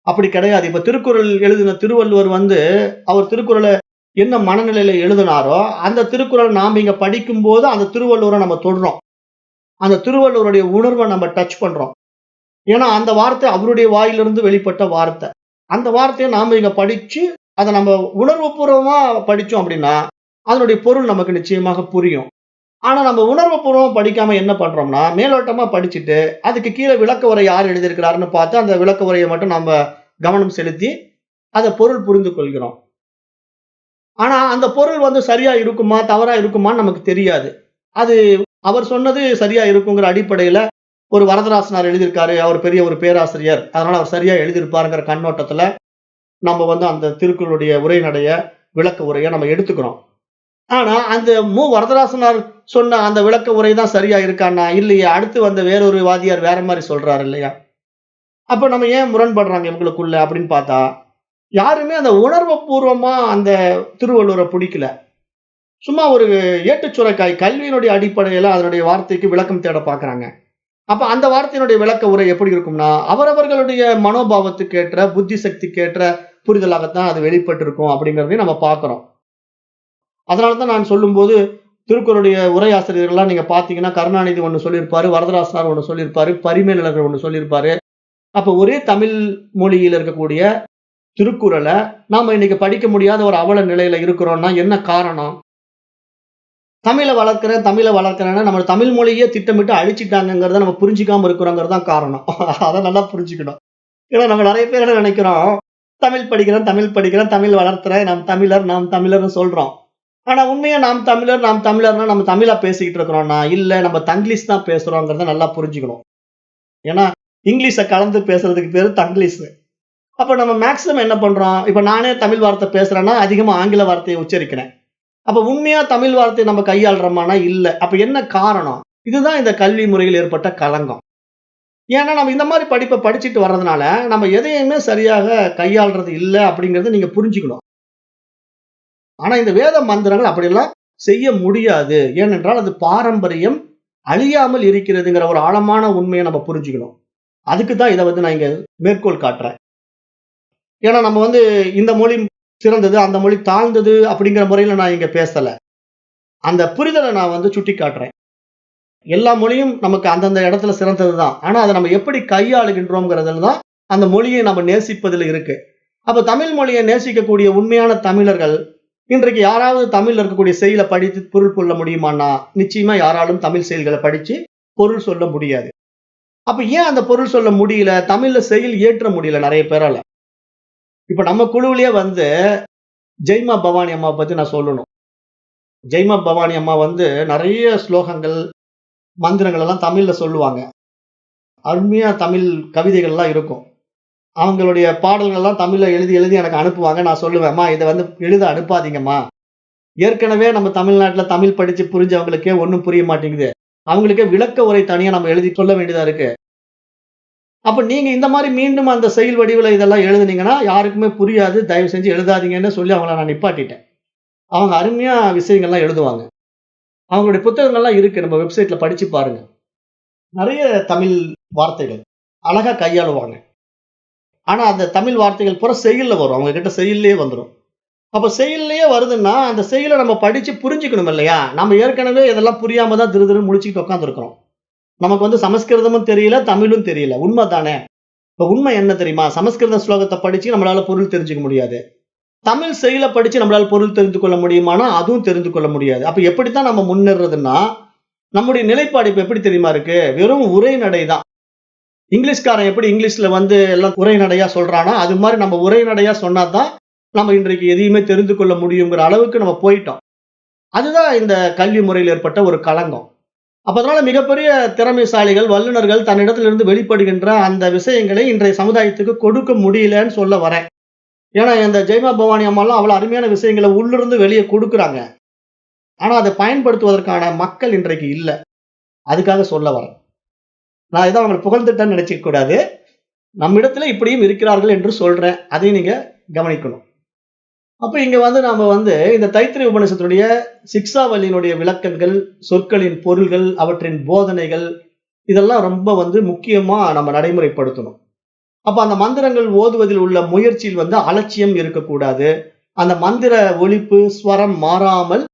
அப்படி கிடையாது. இப்ப திருக்குறள் எழுதின திருவள்ளுவர் வந்து, அவர் திருக்குறள என்ன மனநிலையில எழுதினாரோ, அந்த திருக்குறள் நாம இங்க படிக்கும்போது, அந்த திருவள்ளுவர நம்ம தொடுறோம். அந்த திருவள்ளுவருடைய உணர்வ நம்ம டச் பண்றோம். ஏன்னா, அந்த வார்த்தை அவருடைய வாயிலிருந்து வெளிப்பட்ட வார்த்தை. அந்த வார்த்தைய நாம இங்க படிச்சு, அத நம்ம உணர்வுபூர்வமா படிச்சோம் அப்படின்னா, அதனுடைய பொருள் நமக்கு நிச்சயமாக புரியும். ஆனா, நம்ம உணர்வுபூர்வமா படிக்காம என்ன பண்றோம்னா, மேலோட்டமா படிச்சுட்டு, அதுக்கு கீழ விளக்க உரை யார் எழுதியிருக்கிறாருன்னு பார்த்து, அந்த விளக்க உரைய மட்டும் நம்ம கவனம் செலுத்தி, அத பொருள் புரிந்து கொள்கிறோம். ஆனா, அந்த பொருள் வந்து சரியா இருக்குமா? தவறா இருக்குமான்னு நமக்கு தெரியாது. அது அவர் சொன்னது சரியா இருக்குங்கிற அடிப்படையில ஒரு வரதராசனார் எழுதியிருக்காரு. அவர் பெரிய ஒரு பேராசிரியர். அதனால அவர் சரியா எழுதியிருப்பாருங்கிற கண்ணோட்டத்துல நம்ம வந்து அந்த திருக்குறளுடைய உரைநடைய, விளக்க உரைய நம்ம எடுத்துக்கிறோம். ஆனா, அந்த வரதராசனார் சொன்ன அந்த விளக்க உரை தான் சரியா இருக்கான்னா, இல்லையே. அடுத்து வந்த வேறொரு வாதியார் வேற மாரி சொல்றாரு இல்லையா? அப்ப நம்ம ஏன் முரண்படுறாங்க இவங்களுக்குள்ள அப்படின்னு பார்த்தா, யாருமே அந்த உணர்வுபூர்வமா அந்த திருவள்ளுவர புடிக்கல. சும்மா ஒரு ஏட்டுச் சுரைக்காய் கல்வியினுடைய அடிப்படையில அதனுடைய வார்த்தைக்கு விளக்கம் தேட பார்க்குறாங்க. அப்ப அந்த வார்த்தையினுடைய விளக்க உரை எப்படி இருக்கும்னா, அவரவர்களுடைய மனோபாவத்துக்கு ஏற்ற, புத்தி சக்திக்கு ஏற்ற புரிதலாகத்தான் அது வெளிப்பட்டிருக்கும் அப்படிங்கிறதையும் நம்ம பார்க்கிறோம். அதனால தான் நான் சொல்லும்போது, திருக்குறளுடைய உரையாசிரியர்கள்லாம் நீங்க பார்த்தீங்கன்னா, கருணாநிதி ஒண்ணு சொல்லியிருப்பாரு, வரதராசனார் ஒண்ணு சொல்லியிருப்பாரு, பரிமேலழகர் ஒண்ணு சொல்லியிருப்பாரு. அப்ப ஒரே தமிழ் மொழியில இருக்கக்கூடிய திருக்குறள நாம இன்னைக்கு படிக்க முடியாத ஒரு அவல நிலையில இருக்கிறோம்னா என்ன காரணம்? தமிழ வளர்க்கிறேன்னா நம்ம தமிழ் மொழியே திட்டமிட்டு அழிச்சுட்டாங்கங்கிறத நம்ம புரிஞ்சுக்காம இருக்கிறோங்கிறது தான் காரணம். அத நல்லா புரிஞ்சுக்கணும். ஏன்னா நம்ம நெறைய பேர் என்ன நெனைக்கிறோம், தமிழ் படிக்கிறேன், தமிழ் வளர்த்துறேன், நாம் தமிழர்ன்னு சொல்றோம். ஆனா உண்மையா நாம் தமிழர்னா நம்ம தமிழா பேசிக்கிட்டு இருக்கிறோம்னா, இல்ல நம்ம தங்கிலீஷ் தான் பேசுறோங்கிறத நல்லா புரிஞ்சுக்கணும். ஏன்னா, இங்கிலீஷ கலந்து பேசுறதுக்கு பேரு தங்கிலீஷ். அப்ப நம்ம மேக்ஸிமம் என்ன பண்றோம்? இப்ப நானே தமிழ் வார்த்தை பேசுறேன்னா, அதிகமா ஆங்கில வார்த்தைய உச்சரிக்கிறேன். அப்ப உண்மையா தமிழ் வார்த்தைய நம்ம கையாளுறோமான்னா, இல்ல. அப்ப என்ன காரணம்? இதுதான் இந்த கல்வி முறையில் ஏற்பட்ட களங்கம். ஏன்னா, நம்ம இந்த மாரி படிப்ப படிச்சுட்டு வர்றதுனால, நம்ம எதையுமே சரியாக கையாள்றது இல்ல அப்படிங்கிறத நீங்க புரிஞ்சுக்கணும். ஆனா இந்த வேத மந்திரங்கள் அப்படியெல்லாம் செய்ய முடியாது. ஏனென்றால் அது பாரம்பரியம் அழியாமல் இருக்கிறதுங்கிற ஒரு ஆழமான உண்மைய நம்ம புரிஞ்சுக்கணும். அதுக்கு தான் இத வந்து நான் இங்க மேற்கோள் காட்டுறேன். ஏன்னா நம்ம வந்து இந்த மொழி சிறந்தது, அந்த மொழி தாழ்ந்தது அப்படிங்கிற முறையில நான் இங்க பேசல. அந்த புரிதல நான் வந்து சுட்டிக்காட்டுறேன். எல்லா மொழியும் நமக்கு அந்தந்த இடத்துல சிறந்தது தான். ஆனா அத நம்ம எப்படி கையாளுகின்றோம்ங்கிறதுல தான் அந்த மொழியை நம்ம நேசிப்பதில இருக்கு. அப்ப தமிழ் மொழிய நேசிக்கக்கூடிய உண்மையான தமிழர்கள், இன்றைக்கு யாராவது தமிழ்ல இருக்கக்கூடிய செய்யுள படித்து பொருள் கொள்ள முடியுமான்னா, நிச்சயமா யாராலும் தமிழ் செய்யுள்கள படிச்சு பொருள் சொல்ல முடியாது. அப்ப ஏன் அந்த பொருள் சொல்ல முடியல? தமிழ்ல செய்யுள் இயற்ற முடியல நெறைய பேரால. இப்ப நம்ம குழுவிலேயே வந்து ஜெய்மா பவானி அம்மாவ பத்தி நான் சொல்லணும். ஜெய்மா பவானி அம்மா வந்து நெறைய ஸ்லோகங்கள், மந்திரங்கள் எல்லாம் தமிழ்ல சொல்லுவாங்க. அருமையா தமிழ் கவிதைகள்லாம் இருக்கும். அவங்களுடைய பாடல்கள்லாம் தமிழ்ல எழுதி, எழுதி எனக்கு அனுப்புவாங்க. நான் சொல்லுவேன், "அம்மா இத வந்து எழுத அனுப்பாதீங்கம்மா. ஏற்கனவே நம்ம தமிழ்நாட்டுல தமிழ் படிச்சு புரிஞ்சவங்களுக்கே ஒண்ணும் புரிய மாட்டேங்குது. அவங்களுக்கே விளக்க உரை தனியா நம்ம எழுதி சொல்ல வேண்டியதா இருக்கு. அப்ப நீங்க இந்த மாரி மீண்டும் அந்த செயல் வடிவில இதெல்லாம் எழுதுனீங்கன்னா, யாருக்குமே புரியாது. தயவு செஞ்சு எழுதாதீங்கன்னு" சொல்லி அவங்கள நான் நிப்பாட்டிட்டேன். அவங்க அருமையா விஷயங்கள்லாம் எழுதுவாங்க. அவங்களுடைய புத்தகங்கள்லாம் இருக்கு. நம்ம வெப்சைட்ல படிச்சு பாருங்க. நெறைய தமிழ் வார்த்தைகள் அழகா கையாளுவாங்க. ஆனா அந்த தமிழ் வார்த்தைகள் பூரா செய்யுள்ல வரும். அவங்க கிட்ட செய்யுள்லயே வந்துரும். அப்ப செய்யுள்லயே வருதுன்னா, அந்த செய்யுள நம்ம படிச்சு புரிஞ்சுக்கணும் இல்லையா? நம்ம ஏற்கனவே இதெல்லாம் புரியாம தான் திருதிருன்னு முழிச்சுக்கிட்டு உட்கார்ந்துருக்கிறோம். நமக்கு வந்து சமஸ்கிருதமும் தெரியல, தமிழும் தெரியல. உண்ம தானே? இப்ப உண்மை என்ன தெரியுமா? சமஸ்கிருத ஸ்லோகத்த படிச்சு நம்மளால பொருள் தெரிஞ்சுக்க முடியாது. தமிழ் செய்யுள படிச்சு நம்மளால பொருள் தெரிந்து கொள்ள முடியுமானா, அதுவும் தெரிந்து கொள்ள முடியாது. அப்ப எப்படித்தான் நம்ம முன்னேறுறதுன்னா, நம்முடைய நிலைப்பாடு இப்ப எப்படி தெரியுமா இருக்கு? வெறும் உரைநடை தான். இங்கிலீஷ்காரன் எப்படி இங்கிலீஷ்ல வந்து எல்லாம் உரைநடையா சொல்றானோ, அது மாரி நம்ம உரைநடையா சொன்னா தான், நம்ம இன்றைக்கு எதையுமே தெரிந்து கொள்ள முடியுங்கிற அளவுக்கு நம்ம போயிட்டோம். அதுதான் இந்த கல்வி முறையில் ஏற்பட்ட ஒரு களங்கம். அப்ப அதனால மிகப்பெரிய திறமைசாலிகள், வல்லுனர்கள் தன்னிடத்திலிருந்து வெளிப்படுகின்ற அந்த விஷயங்களை இன்றைய சமுதாயத்துக்கு கொடுக்க முடியலன்னு சொல்ல வரேன். ஏன்னா, இந்த ஜெயமா பவானி அம்மாலாம் அவ்வளவு அருமையான விஷயங்கள உள்ளிருந்து வெளிய குடுக்குறாங்க. ஆனா, அத பயன்படுத்துவதற்கான மக்கள் இன்றைக்கு இல்ல. அதுக்காக சொல்ல வரேன். நான் ஏதோ அவங்கள புகழ்ந்துட்டேன்னு நெனச்சுக்க கூடாது. நம்மிடத்தில இப்படியும் இருக்கிறார்கள் என்று சொல்றேன். அதையும் நீங்க கவனிக்கணும். அப்ப இங்க வந்து நாம வந்து இந்த தைத்திரிய உபநிஷத்துடைய சிக்ஷாவல்லியினுடைய விளக்கங்கள், சொற்களின் பொருள்கள், அவற்றின் போதனைகள் இதெல்லாம் ரொம்ப வந்து முக்கியமா நம்ம நடைமுறைப்படுத்தணும். அப்ப அந்த மந்திரங்கள் ஓதுவதில் உள்ள முயற்சியில் வந்து அலட்சியம் இருக்கக்கூடாது. அந்த மந்திர ஒலிப்பு, ஸ்வரம் மாறாமல்,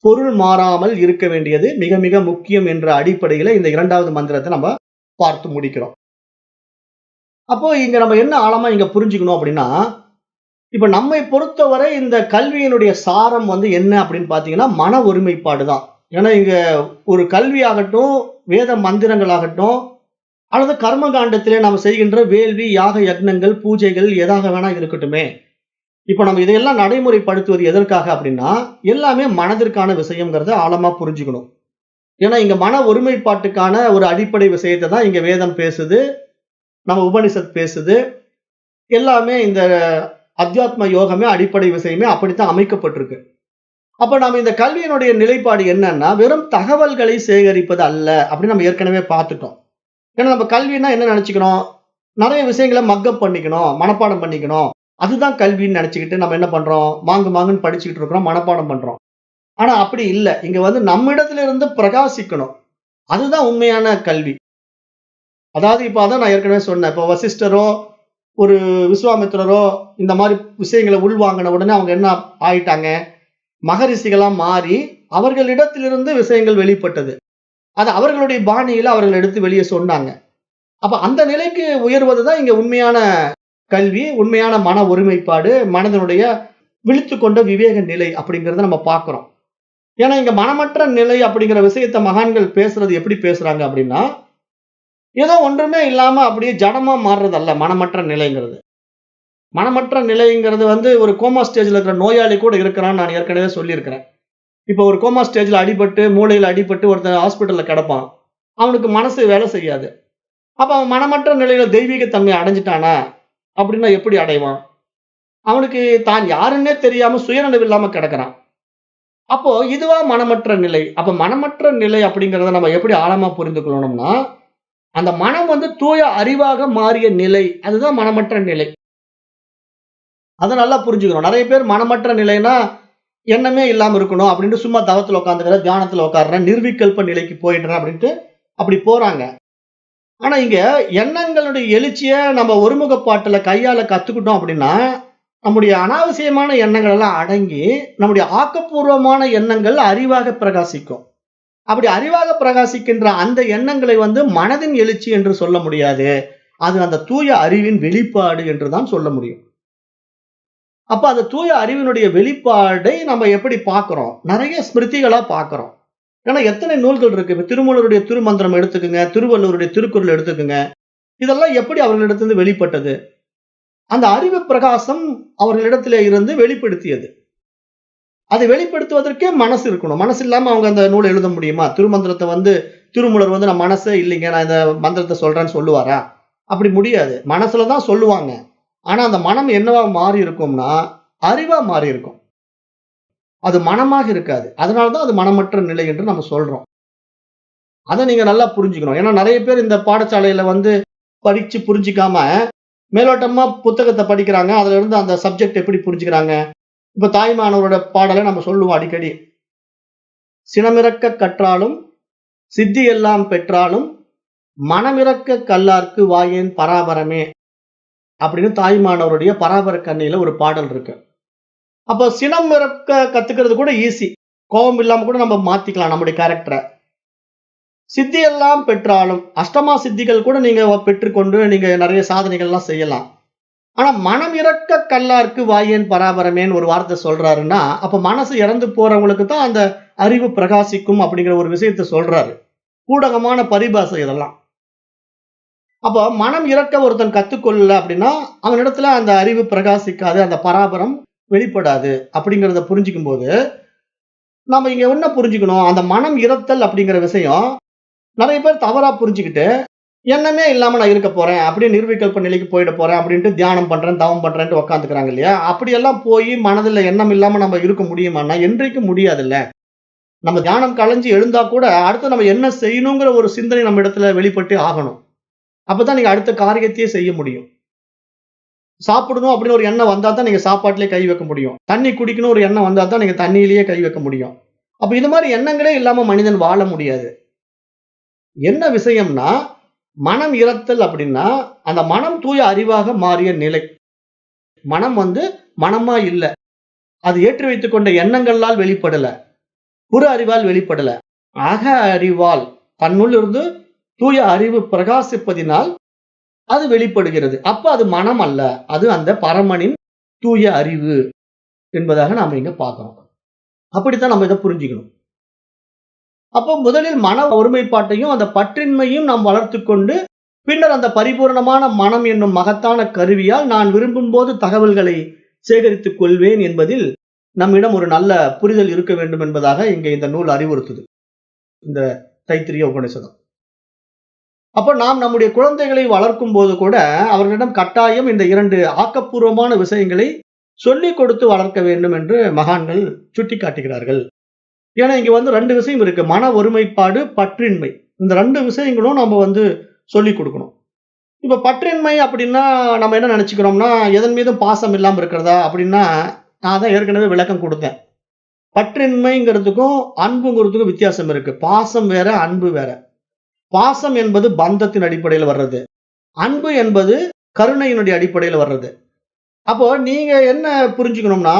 பொருள் மாறாமல் இருக்க வேண்டியது மிக மிக முக்கியம் என்ற அடிப்படையில இந்த 2வது மந்திரத்த நம்ம பார்த்து முடிக்கிறோம். அப்போ இங்க நம்ம என்ன ஆழமா இங்க புரிஞ்சுக்கணும் அப்படின்னா, இப்ப நம்மை பொறுத்தவரை இந்த கல்வியினுடைய சாரம் வந்து என்ன அப்படின்னு பார்த்தீங்கன்னா, மன ஒருமைப்பாடு தான். ஏன்னா இங்க ஒரு கல்வியாகட்டும், வேத மந்திரங்களாகட்டும், அல்லது கர்ம காண்டத்திலே நாம் செய்கின்ற வேள்வி, யாக யக்னங்கள், பூஜைகள் எதாக வேணா இருக்கட்டுமே. இப்ப நம்ம இதையெல்லாம் நடைமுறைப்படுத்துவது எதற்காக அப்படின்னா, எல்லாமே மனதிற்கான விஷயம்ங்கிறத ஆழமா புரிஞ்சுக்கணும். ஏன்னா இங்க மன ஒருமைப்பாட்டுக்கான ஒரு அடிப்படை விஷயத்தை தான் இங்க வேதம் பேசுது, நம்ம உபனிஷத் பேசுது. எல்லாமே இந்த அத்தியாத்ம யோகமே அடிப்படை விஷயமே அப்படித்தான் அமைக்கப்பட்டிருக்கு. அப்ப நாம இந்த கல்வியினுடைய நிலைப்பாடு என்னன்னா, வெறும் தகவல்களை சேகரிப்பது அல்ல அப்படின்னு நம்ம ஏற்கனவே பார்த்துட்டோம். ஏன்னா நம்ம கல்வின்னா என்ன நினைச்சுக்கிறோம்? நெறைய விஷயங்கள மக்கப் பண்ணிக்கணும், மனப்பாடம் பண்ணிக்கணும். அதுதான் கல்வின்னு நினைச்சுக்கிட்டு நம்ம என்ன பண்றோம்? மாங்கு மாங்குன்னு படிச்சுக்கிட்டு இருக்கிறோம், மனப்பாடம் பண்றோம். ஆனா அப்படி இல்ல. இங்க வந்து நம்மிடத்துல இருந்து பிரகாசிக்கணும். அதுதான் உண்மையான கல்வி. அதாவது இப்ப அதான் நான் ஏற்கனவே சொன்னேன். இப்ப வசிஷ்டரோ, ஒரு விஸ்வாமித்திரரோ இந்த மாரி விஷயங்கள உள்வாங்குன உடனே அவங்க என்ன ஆயிட்டாங்க? மகரிஷிகளா மாறி, அவர்களிடத்திலிருந்து விஷயங்கள் வெளிப்பட்டது. அது அவர்களுடைய பாணியில அவர்கள் எடுத்து வெளிய சொன்னாங்க. அப்ப அந்த நிலைக்கு உயர்வது தான் இங்க உண்மையான கல்வி, உண்மையான மன ஒருமைப்பாடு, மனதனுடைய விழித்துக்கொண்ட விவேக நிலை அப்படிங்கிறத நம்ம பார்க்கிறோம். ஏன்னா இங்க மனமற்ற நிலை அப்படிங்கிற விஷயத்த மகான்கள் பேசுறது எப்படி பேசுறாங்க அப்படின்னா, ஏதோ ஒன்றுமே இல்லாம அப்படியே ஜடமா மாறுறதல்ல மனமற்ற நிலைங்கிறது. மனமற்ற நிலைங்கிறது வந்து ஒரு கோமா ஸ்டேஜ்ல இருக்கிற நோயாளி கூட இருக்கிறான்னு நான் ஏற்கனவே சொல்லியிருக்கிறேன். இப்ப ஒரு கோமா ஸ்டேஜ்ல அடிபட்டு, மூளையில அடிபட்டு ஒருத்தன் ஹாஸ்பிட்டல்ல கிடப்பான். அவனுக்கு மனசு வேலை செய்யாது. அப்ப அவன் மனமற்ற நிலையில தெய்வீக தன்மை அடைஞ்சுட்டானா? அப்படின்னா எப்படி அடைவான்? அவனுக்கு தான் யாருன்னே தெரியாம சுயநினைவு இல்லாம கிடக்குறான். அப்போ இதுவா மனமற்ற நிலை. அப்ப மனமற்ற நிலை அப்படிங்கிறத நம்ம எப்படி ஆழமா புரிந்து கொள்ளணும்னா, அந்த மனம் வந்து தூய அறிவாக மாறிய நிலை. அதுதான் மனமற்ற நிலை. அத நல்லா புரிஞ்சுக்கணும். நெறைய பேர் மனமற்ற நிலைன்னா, எண்ணமே இல்லாம இருக்கணும் அப்படின்ட்டு சும்மா தவத்துல உட்கார்ந்துக்கிறேன், தியானத்துல உட்கார்றேன், நிர்விகல்ப நிலைக்கு போயிடுறேன் அப்படின்ட்டு அப்படி போறாங்க. ஆனா இங்க எண்ணங்களுடைய எழுச்சிய நம்ம ஒருமுகப்பாட்டுல கையாள கத்துக்கிட்டோம் அப்படின்னா, நம்முடைய அனாவசியமான எண்ணங்கள் எல்லாம் அடங்கி, நம்முடைய ஆக்கப்பூர்வமான எண்ணங்கள் அறிவாக பிரகாசிக்கும். அப்படி அறிவாக பிரகாசிக்கின்ற அந்த எண்ணங்களை வந்து மனதின் எழுச்சி என்று சொல்ல முடியாது. அது அந்த தூய அறிவின் வெளிப்பாடு என்று தான் சொல்ல முடியும். அப்ப அந்த தூய அறிவினுடைய வெளிப்பாடை நம்ம எப்படி பார்க்கிறோம்? நெறைய ஸ்மிருதிகளா பார்க்கிறோம். ஏன்னா எத்தனை நூல்கள் இருக்கு. இப்ப திருமூலருடைய திருமந்திரம் எடுத்துக்கங்க, திருவள்ளுவருடைய திருக்குறள் எடுத்துக்கங்க. இதெல்லாம் எப்படி அவர்களிடத்திலிருந்து வெளிப்பட்டது? அந்த அறிவு பிரகாசம் அவர்களிடத்திலே இருந்து வெளிப்படுத்தியது. அதை வெளிப்படுத்துவதற்கே மனசு இருக்கணும். மனசு இல்லாம அவங்க அந்த நூல எழுத முடியுமா? திருமந்திரத்த வந்து திருமூலர் வந்து நான் மனசே இல்லைங்க. நான் இந்த மந்திரத்த சொல்றேன்னு சொல்லுவாரா? அப்படி முடியாது. மனசுல தான் சொல்லுவாங்க. ஆனா அந்த மனம் என்னவா மாறி இருக்கும்னா, அறிவா மாறி இருக்கும். அது மனமாக இருக்காது. அதனால தான் அது மனமற்ற நிலை என்று நம்ம சொல்றோம். அத நீங்க நல்லா புரிஞ்சுக்கணும். ஏன்னா நெறைய பேர் இந்த பாடசாலையில வந்து படிச்சு புரிஞ்சுக்காம, மேலோட்டமா புத்தகத்த படிக்கிறாங்க. அதுல இருந்து அந்த சப்ஜெக்ட் எப்படி புரிஞ்சுக்கிறாங்க? இப்ப தாய்மானவரோட பாடல நம்ம சொல்லுவோம் அடிக்கடி. "சினமிரக்க கற்றாலும், சித்தி எல்லாம் பெற்றாலும், மனமிரக்க கல்லார்க்கு வாயேன் பராபரமே" அப்படின்னு தாய்மானவருடைய பராபர கண்ணியில ஒரு பாடல் இருக்கு. அப்ப சினம் இறக்க கத்துக்கிறது கூட ஈஸி. கோபம் இல்லாம கூட நம்ம மாத்திக்கலாம் நம்முடைய கேரக்டர. சித்தி எல்லாம் பெற்றாலும், அஷ்டமா சித்திகள் கூட நீங்க பெற்றுக்கொண்டு நீங்க நெறைய சாதனைகள்லாம் செய்யலாம். ஆனா மனம் இறக்க கல்லார்க்கு வாயேன் பராபரமேன்னு ஒரு வார்த்தை சொல்றாருன்னா, அப்ப மனசு இறந்து போறவங்களுக்கு தான் அந்த அறிவு பிரகாசிக்கும் அப்படிங்கிற ஒரு விஷயத்த சொல்றாரு. ஊடகமான பரிபாஷை இதெல்லாம். அப்ப மனம் இறக்க ஒருத்தன் கத்துக்கொள்ளல அப்படின்னா, அவனிடத்துல அந்த அறிவு பிரகாசிக்காது, அந்த பராபரம் வெளிப்படாது அப்படிங்கிறத புரிஞ்சுக்கும்போது, நாம இங்க என்ன புரிஞ்சுக்கணும்? அந்த மனம் இறத்தல் அப்படிங்கிற விஷயம், நெறைய பேர் தவறா புரிஞ்சுகிட்டு, எண்ணமே இல்லாம நான் இருக்க போறேன், அப்படியே நிர்விகல்ப நிலைக்கு போயிட போறேன் அப்படின்ட்டு தியானம் பண்றேன், தவம் பண்றேன்ட்டு உட்கார்ந்துக்கிறாங்க இல்லையா? அப்படியெல்லாம் போயி மனதுல எண்ணம் இல்லாம நம்ம இருக்க முடியுமான்னா, என்றைக்கும் முடியாதுல்ல. நம்ம தியானம் கலைஞ்சு எழுந்தா கூட, அடுத்து நம்ம என்ன செய்யணுங்கிற ஒரு சிந்தனை நம்ம இடத்துல வெளிப்பட்டே ஆகணும். அப்பதான் நீங்க அடுத்த காரியத்தையே செய்ய முடியும். சாப்பிடணும் அப்படின்னு ஒரு எண்ணம் வந்தா தான் நீங்க சாப்பாட்டிலே கை வைக்க முடியும். தண்ணி குடிக்கணும் ஒரு எண்ணம் வந்தா தான் நீங்க தண்ணியிலேயே கை வைக்க முடியும். அப்ப இது மாரி எண்ணங்களே இல்லாம மனிதன் வாழ முடியாது. என்ன விஷயம்னா, மனம் இறத்தல் அப்படின்னா, அந்த மனம் தூய அறிவாக மாறிய நிலை. மனம் வந்து மனமா இல்ல. அது ஏற்றி வைத்துக் கொண்ட எண்ணங்களால் வெளிப்படல. புற அறிவால் வெளிப்படல. அக அறிவால் தன்னுள் இருந்து தூய அறிவு பிரகாசிப்பதினால் அது வெளிப்படுகிறது. அப்ப அது மனம் அல்ல. அது அந்த பரமனின் தூய அறிவு என்பதாக நாம இங்க பார்க்கிறோம். அப்படித்தான் நம்ம இத புரிஞ்சுக்கணும். அப்போ முதலில் மன ஒருமைப்பாட்டையும், அந்த பற்றின்மையும் நாம் வளர்த்துக் கொண்டு, பின்னர் அந்த பரிபூரணமான மனம் என்னும் மகத்தான கருவியால் நான் விரும்பும்போது தகவல்களை சேகரித்துக் கொள்வேன் என்பதில் நம்மிடம் ஒரு நல்ல புரிதல் இருக்க வேண்டும் என்பதாக இங்கே இந்த நூல் அறிவுறுத்துது. இந்த தைத்திரிய உபநிஷதம். அப்ப நாம் நம்முடைய குழந்தைகளை வளர்க்கும் போது கூட அவர்களிடம் கட்டாயம் இந்த 2 ஆக்கப்பூர்வமான விஷயங்களை சொல்லிக் கொடுத்து வளர்க்க வேண்டும் என்று மகான்கள் சுட்டிக்காட்டுகிறார்கள். ஏன்னா இங்க 2 விஷயம் இருக்கு. மன ஒருமைப்பாடு, பற்றின்மை. இந்த 2 விஷயங்களும் நம்ம சொல்லிக் கொடுக்கணும். இப்ப பற்றின்மை அப்படின்னா நம்ம என்ன நினைச்சுக்கிறோம்னா, எதன் மீதும் பாசம் இல்லாம இருக்கிறதா அப்படின்னா, நான் தான் ஏற்கனவே விளக்கம் கொடுத்தேன். பற்றின்மைங்கிறதுக்கும் அன்புங்கிறதுக்கும் வித்தியாசம் இருக்கு. பாசம் வேற, அன்பு வேற. பாசம் என்பது பந்தத்தின் அடிப்படையில் வர்றது. அன்பு என்பது கருணையினுடைய அடிப்படையில் வர்றது. அப்போ நீங்க என்ன புரிஞ்சுக்கணும்னா,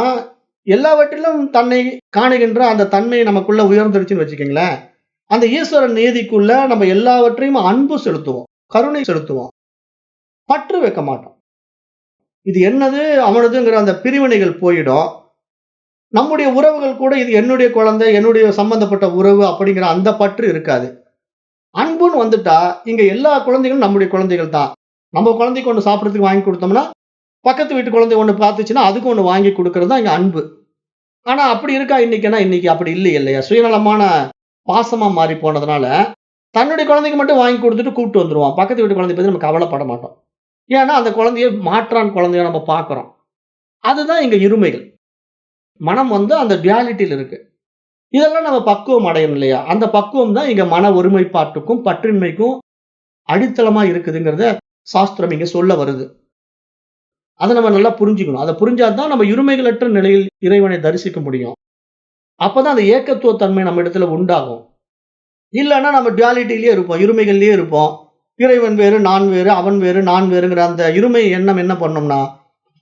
எல்லாவற்றிலும் தன்னை காணுகின்ற அந்த தன்மை நமக்குள்ள உயர்ந்துருச்சுன்னு வச்சுக்கங்களேன். அந்த ஈஸ்வரன் நீதிக்குள்ள நம்ம எல்லாவற்றையும் அன்பு செலுத்துவோம், கருணை செலுத்துவோம், பற்று வைக்க மாட்டோம். இது என்னது அவனதுங்கிற அந்த பிரிவினைகள் போயிடும். நம்முடைய உறவுகள் கூட இது என்னுடைய குழந்தை, என்னுடைய சம்பந்தப்பட்ட உறவு அப்படிங்கிற அந்த பற்று இருக்காது. அன்புன்னு வந்துட்டா இங்க எல்லா குழந்தைகளும் நம்முடைய குழந்தைகள் தான். நம்ம குழந்தைக்கு ஒண்ணு சாப்பிடறதுக்கு வாங்கி கொடுத்தோம்னா, பக்கத்து வீட்டு குழந்தை ஒண்ணு பார்த்துச்சுன்னா அதுக்கு ஒண்ணு வாங்கி கொடுக்கறது தான் இங்க அன்பு. ஆனா அப்படி இருக்கா இன்னைக்குன்னா, இன்னைக்கு அப்படி இல்லை இல்லையா? சுயநலமான பாசமா மாறி போனதுனால, தன்னுடைய குழந்தைக்கு மட்டும் வாங்கி கொடுத்துட்டு கூப்பிட்டு வந்துருவான். பக்கத்து வீட்டு குழந்தைய பத்தி நம்ம கவலைப்பட மாட்டோம். ஏன்னா அந்த குழந்தைய மாற்றான் குழந்தையா நம்ம பார்க்கிறோம். அதுதான் இங்க இருமைகள். மனம் அந்த டுயாலிட்டில இருக்கு. இதெல்லாம் நம்ம பக்குவம் அடையணும் இல்லையா? அந்த பக்குவம் தான் இங்க மன ஒருமைப்பாட்டுக்கும், பற்றின்மைக்கும் அடித்தளமா இருக்குதுங்கிறத சாஸ்திரம் இங்க சொல்ல வருது. அத நம்ம நல்லா புரிஞ்சுக்கணும். அத புரிஞ்சா தான் நம்ம இருமைகளற்ற நிலையில் இறைவனை தரிசிக்க முடியும். அப்பதான் அந்த ஏகத்துவ தன்மை நம்ம இடத்துல உண்டாகும். இல்லன்னா நம்ம டுயாலிட்டிலயே இருப்போம். இருமைகள்லயே இருப்போம். இறைவன் வேறு, நான் வேறு, அவன் வேறு, நான் வேறுங்கிற அந்த இருமை எண்ணம் என்ன பண்ணும்னா,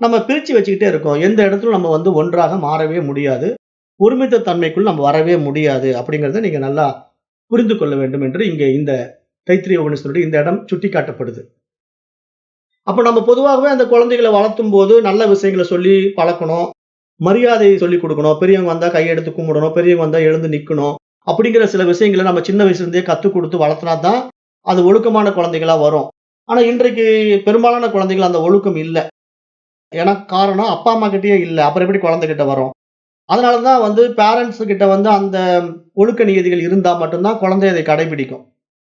நம்ம பிரிச்சு வச்சுக்கிட்டே இருக்கோம். எந்த இடத்திலும் நம்ம ஒன்றாக மாறவே முடியாது. ஒருமித்த தன்மைக்குள் நம்ம வரவே முடியாது. அப்படிங்கிறத நீங்க நல்லா புரிந்து கொள்ள வேண்டும் என்று இங்க இந்த தைத்திரிய உபநிஷத்துடைய இந்த இடம் சுட்டிக்காட்டப்படுது. அப்ப நம்ம பொதுவாகவே அந்த குழந்தைகளை வளர்த்தும்போது நல்ல விஷயங்கள சொல்லி பழக்கணும். மரியாதை சொல்லிக் கொடுக்கணும். பெரியவங்க வந்தா கையெடுத்து கும்பிடணும். பெரியவங்க வந்தா எழுந்து நிக்கணும். அப்படிங்கிற சில விஷயங்கள நம்ம சின்ன வயசுல இருந்தே கத்துக் கொடுத்து வளர்த்துனா தான் அது ஒழுக்கமான குழந்தைகளா வரும். ஆனா இன்றைக்கு பெரும்பாலான குழந்தைகள் அந்த ஒழுக்கம் இல்ல. ஏன்னா காரணம் அப்பா, அம்மா கிட்டயே இல்ல. அப்புறம் எப்படி குழந்தைகிட்ட வரும்? அதனால தான் பேரண்ட்ஸ் கிட்ட அந்த ஒழுக்க நியதிகள் இருந்தா மட்டும் தான் குழந்தை அதை கடைபிடிக்கும்.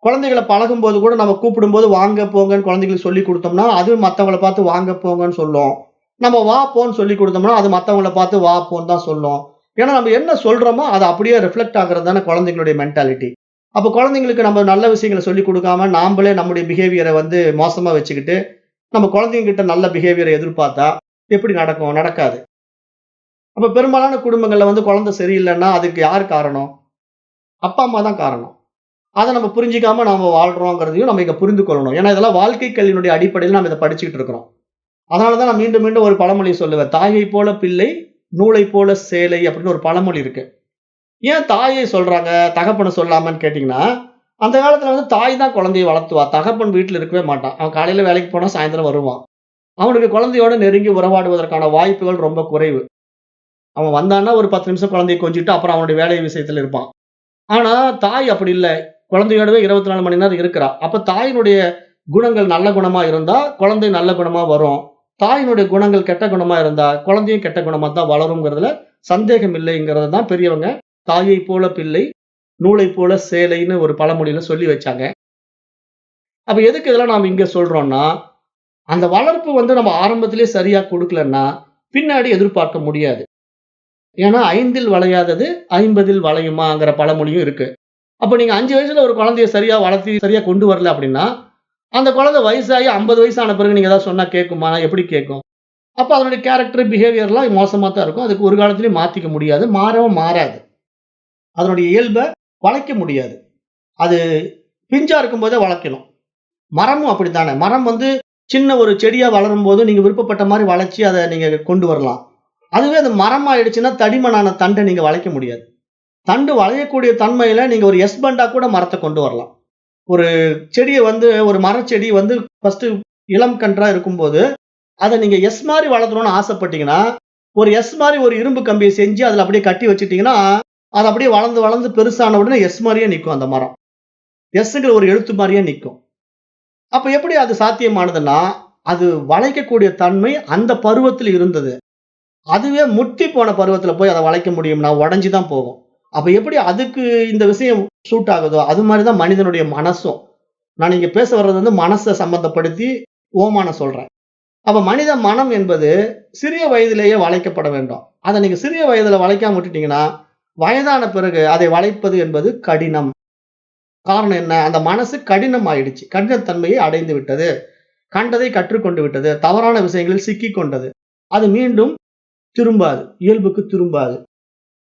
குழந்தைகள பழகும்போது கூட நம்ம கூப்பிடும்போது வாங்க, போங்கன்னு குழந்தைகளுக்கு சொல்லிக் குடுத்தோம்னா, அது மத்தவங்கள பார்த்து வாங்க, போங்கன்னு சொல்லும். நம்ம வா, போன்னு சொல்லிக் குடுத்தோம்னா, அது மத்தவங்கள பார்த்து வா, போன்னு தான் சொல்லும். ஏன்னா நம்ம என்ன சொல்றோமோ, அது அப்படியே ரிஃப்ளெக்ட் ஆகுறது தானே குழந்தைங்களுடைய மென்டாலிட்டி. அப்ப குழந்தைங்களுக்கு நம்ம நல்ல விஷயங்கள சொல்லிக் குடுக்காம, நாமளே நம்முடைய பிஹேவியர மோசமா வச்சுக்கிட்டு, நம்ம குழந்தைங்க கிட்ட நல்ல பிஹேவியர எதிர்பார்த்தா எப்படி நடக்கும்? நடக்காது. அப்ப பெரும்பாலான குடும்பங்கள்ல குழந்தை சரியில்லன்னா, அதுக்கு யார் காரணம்? அப்பா, அம்மா தான் காரணம். அத நம்ம புரிஞ்சுக்காம நாம வாழ்றோங்கிறதையும் நம்ம இங்க புரிந்து கொள்ளணும். ஏன்னா இதெல்லாம் வாழ்க்கை கல்வியினுடைய அடிப்படையில நம்ம இத படிச்சுக்கிட்டு இருக்கிறோம். அதனால தான் நான் மீண்டும் மீண்டும் ஒரு பழமொழி சொல்லுவேன். தாயைப் போல பிள்ளை, நூலைப் போல சேலை அப்படின்னு ஒரு பழமொழி இருக்கு. ஏன் தாயை சொல்றாங்க, தகப்பன சொல்லாமன்னு கேட்டீங்கன்னா, அந்த காலத்துல தாய் தான் குழந்தைய வளர்த்துவா. தகப்பன் வீட்ல இருக்கவே மாட்டான். அவன் காலையில வேலைக்கு போனா சாயந்தரம் வருவான். அவனுக்கு குழந்தையோட நெருங்கி உறவாடுவதற்கான வாய்ப்புகள் ரொம்ப குறைவு. அவன் வந்தான்னா ஒரு 10 நிமிஷம் குழந்தைய கொஞ்சிட்டு அப்புறம் அவனுடைய வேலை விஷயத்துல இருப்பான். ஆனா தாய் அப்படி இல்ல. குழந்தையோடவே 24 மணி நேரம் இருக்கிறா. அப்ப தாயினுடைய குணங்கள் நல்ல குணமா இருந்தா, குழந்தை நல்ல குணமா வரும். தாயினுடைய குணங்கள் கெட்ட குணமா இருந்தா, குழந்தையும் கெட்ட குணமா தான் வளரும்ங்கிறதுல சந்தேகம் இல்லைங்கிறத தான் பெரியவங்க தாயைப் போல பிள்ளை, நூலைப் போல சேலைன்னு ஒரு பழமொழியில சொல்லி வச்சாங்க. அப்ப எதுக்கு இதெல்லாம் நாம இங்க சொல்றோம்னா, அந்த வளர்ப்பு நம்ம ஆரம்பத்திலேயே சரியா குடுக்கலன்னா, பின்னாடி எதிர்பார்க்க முடியாது. ஏன்னா 5ல் வளையாதது 50ல் வளையுமாங்கிற பழமொழியும் இருக்கு. அப்ப நீங்க 5 வயசுல ஒரு குழந்தைய சரியா வளர்த்தி, சரியா கொண்டு வரல அப்படின்னா, அந்த குழந்தை வயசாகி 50 வயசான பிறகு நீங்க ஏதாவது சொன்னா கேட்குமா? எப்படி கேட்கும்? அப்ப அதனுடைய கேரக்டர், பிஹேவியர்லாம் மோசமா தான் இருக்கும். அதுக்கு ஒரு காலத்திலயும் மாத்திக்க முடியாது. மாறவும் மாறாது. அதனுடைய இயல்ப வளைக்க முடியாது. அது பிஞ்சா இருக்கும்போதே வளைக்கணும். மரமும் அப்படித்தானே. மரம் சின்ன ஒரு செடியா வளரும்போது நீங்க விருப்பப்பட்ட மாரி வளர்ச்சி அத நீங்க கொண்டு வரலாம். அதுவே அது மரம் ஆயிடுச்சுன்னா, தடிமனான தண்ட நீங்க வளைக்க முடியாது. தண்டு வளையக்கூடிய தன்மையில நீங்க ஒரு எஸ் பண்டா கூட மரத்த கொண்டு வரலாம். ஒரு செடிய ஒரு மரச்செடி ஃபர்ஸ்ட் இளம் கன்றா இருக்கும்போது, அத நீங்க எஸ் மாரி வளர்த்தணும்னு ஆசைப்பட்டீங்கன்னா, ஒரு எஸ் மாரி ஒரு இரும்பு கம்பிய செஞ்சு அதுல அப்படியே கட்டி வச்சுட்டீங்கன்னா, அது அப்படியே வளர்ந்து வளர்ந்து பெருசான உடனே எஸ் மாரியே நிக்கும் அந்த மரம். எஸ்ங்கிற ஒரு எழுத்து மாரியே நிக்கும். அப்ப எப்படி அது சாத்தியமானதுன்னா, அது வளைக்கக்கூடிய தன்மை அந்த பருவத்தில் இருந்தது. அதுவே முத்தி போன பருவத்துல போய் அத வளைக்க முடியும்னா, உடைஞ்சு தான் போகும். அப்ப எப்படி அதுக்கு இந்த விஷயம் சூட் ஆகுதோ, அது மாரி தான் மனிதனுடைய மனசும். நான் இங்க பேச வர்றது வந்து மனச சம்பந்தப்படுத்தி ஓமானம் சொல்றேன். அப்ப மனித மனம் என்பது சிறிய வயதிலேயே வளைக்கப்பட வேண்டும். அத நீங்க சிறிய வயதுல வளைக்காம விட்டுட்டீங்கன்னா, வயதான பிறகு அதை வளைப்பது என்பது கடினம். காரணம் என்ன? அந்த மனசு கடினம் ஆயிடுச்சு. கடினத்தன்மையை அடைந்து விட்டது. கண்டதை கற்றுக்கொண்டு விட்டது. தவறான விஷயங்களில் சிக்கிக் கொண்டது. அது மீண்டும் திரும்பாது. இயல்புக்கு திரும்பாது.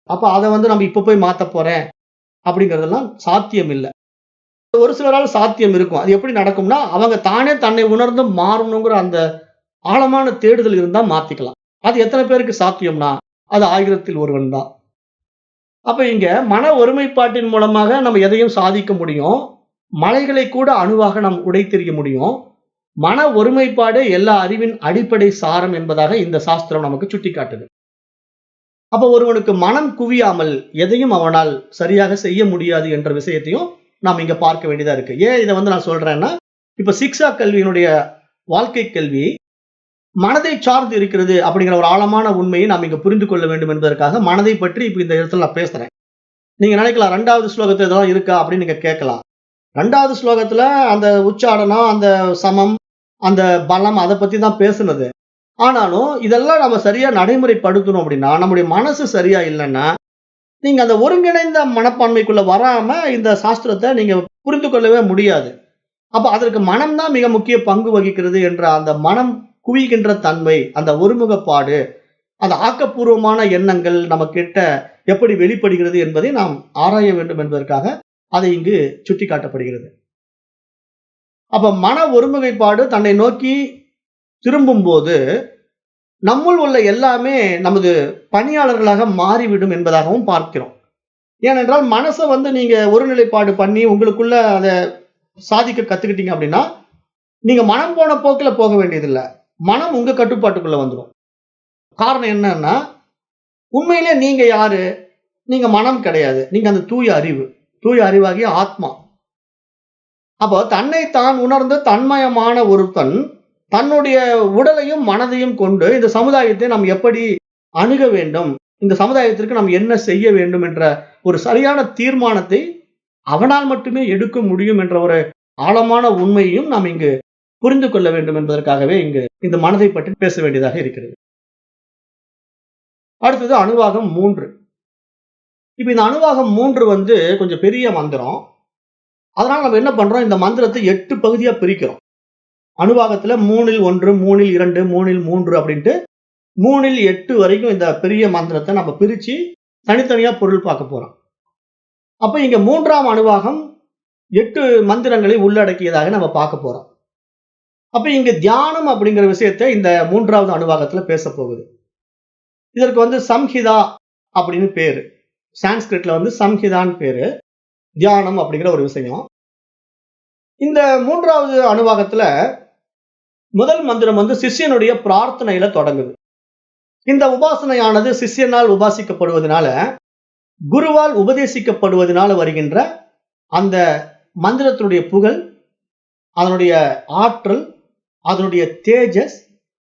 அப்ப அத வந்து நம்ம இப்ப போய் மாத்தப் போறேன் அப்படிங்கிறதெல்லாம் சாத்தியம் இல்ல. ஒரு சிலரால சாத்தியம் இருக்கும். அது எப்படி நடக்கும்னா, அவங்க தானே தன்னை உணர்ந்து மாறணுங்கிற அந்த ஆழமான தேடுதல் இருந்தா மாத்திக்கலாம். அது எத்தன பேருக்கு சாத்தியம்னா, அது 1000ல் ஒருவன் தான். அப்ப இங்க மன ஒருமைப்பாட்டின் மூலமாக நம்ம எதையும் சாதிக்க முடியும். மலைகளை கூட அணுவாக நாம் உடைத்தெறிய முடியும். மன ஒருமைப்பாடே எல்லா அறிவின் அடிப்படை சாரம் என்பதாக இந்த சாஸ்திரம் நமக்கு சுட்டிக்காட்டுது. அப்ப ஒருவனுக்கு மனம் குவியாமல் எதையும் அவனால் சரியாக செய்ய முடியாது என்ற விஷயத்தையும் நாம் இங்க பார்க்க வேண்டியதா இருக்கு. ஏன் இத வந்து நான் சொல்றேன்னா, இப்ப சிக்ஷா கல்வியினுடைய வாழ்க்கை கல்வி மனதை சார்ந்து இருக்கிறது அப்படிங்கிற ஒரு ஆழமான உண்மையை நாம் இங்க புரிந்து கொள்ள வேண்டும் என்பதற்காக மனதை பற்றி இப்ப இந்த இடத்துல நான் பேசுறேன். நீங்க நினைக்கலாம் 2வது ஸ்லோகத்துல இதெல்லாம் இருக்கா அப்படின்னு நீங்க கேட்கலாம். 2வது ஸ்லோகத்துல அந்த உச்சாடனம், அந்த சமம், அந்த பலம் அத பத்தி தான் பேசுனது. ஆனாலும் இதெல்லாம் நம்ம சரியா நடைமுறைப்படுத்தணும் அப்படின்னா, நம்முடைய மனசு சரியா இல்லன்னா, நீங்க அந்த ஒருங்கிணைந்த மனப்பான்மைக்குள்ள வராம இந்த சாஸ்திரத்த நீங்க புரிந்து கொள்ளவே முடியாது. அப்ப அதற்கு மனம் தான் மிக முக்கிய பங்கு வகிக்கிறது என்ற அந்த மனம் குவிகின்ற தன்மை, அந்த ஒருமுகப்பாடு, அந்த ஆக்கப்பூர்வமான எண்ணங்கள் நமக்கிட்ட எப்படி வெளிப்படுகிறது என்பதை நாம் ஆராய வேண்டும் என்பதற்காக அதை இங்கு சுட்டிக்காட்டப்படுகிறது. அப்ப மன ஒருமுகைப்பாடு தன்னை நோக்கி திரும்பும்போது, நம்முள் உள்ள எல்லாமே நமது பணியாளர்களாக மாறிவிடும் என்பதாகவும் பார்க்கிறோம். ஏனென்றால் மனச வந்து நீங்க ஒருநிலைப்பாடு பண்ணி உங்களுக்குள்ள அத சாதிக்க கத்துக்கிட்டீங்க அப்படின்னா, நீங்க மனம் போன போக்குல போக வேண்டியதில்ல. மனம் உங்க கட்டுப்பாட்டுக்குள்ள வந்துரும். காரணம் என்னன்னா, உண்மையிலே நீங்க யாரு? நீங்க மனம் கிடையாது. நீங்க அந்த தூய அறிவு. தூய அறிவாகிய ஆத்மா. அப்போ தன்னை தான் உணர்ந்த தன்மயமான ஒருத்தன், தன்னுடைய உடலையும், மனதையும் கொண்டு இந்த சமுதாயத்தை நாம் எப்படி அணுக வேண்டும்? இந்த சமுதாயத்திற்கு நாம் என்ன செய்ய வேண்டும் என்ற ஒரு சரியான தீர்மானத்தை அவனால் மட்டுமே எடுக்க முடியும் என்ற ஒரு ஆழமான உண்மையையும் நாம் இங்கு புரிந்து கொள்ள வேண்டும் என்பதற்காகவே இங்கு இந்த மனதை பற்றி பேச வேண்டியதாக இருக்கிறது. அடுத்தது அணுவாகம் 3. இப்ப இந்த அணுவாகம் 3 வந்து கொஞ்சம் பெரிய மந்திரம். அதனால நம்ம என்ன பண்றோம்? இந்த மந்திரத்தை 8 பகுதியா பிரிக்கிறோம். அணுவாகத்துல 3ல் 1, 3ல் 2, 3ல் 3 அப்படின்ட்டு 3ல் 8 வரைக்கும் இந்த பெரிய மந்திரத்தை நம்ம பிரிச்சு தனித்தனியா பொருள் பார்க்க போறோம். அப்ப இங்க 3ஆம் அணுவாகம் 8 மந்திரங்களை உள்ளடக்கியதாக நம்ம பார்க்க போறோம். அப்ப இங்க தியானம் அப்படிங்கிற விஷயத்தை இந்த 3வது அணுவாகத்துல பேச போகுது. இதற்கு வந்து சம்ஹிதா அப்படின்னு பேரு. சான்ஸ்கிரிட்ல வந்து சம்ஹிதான்னு பேரு. தியானம் அப்படிங்கிற ஒரு விஷயம். இந்த 3வது அணுவாகத்துல முதல் மந்திரம் வந்து சிஷ்யனுடைய பிரார்த்தனையில தொடங்குது. இந்த உபாசனையானது சிஷ்யனால் உபாசிக்கப்படுவதனால, குருவால் உபதேசிக்கப்படுவதனால வருகின்ற அந்த மந்திரத்தினுடைய புகழ், அதனுடைய ஆற்றல், அதனுடைய தேஜஸ்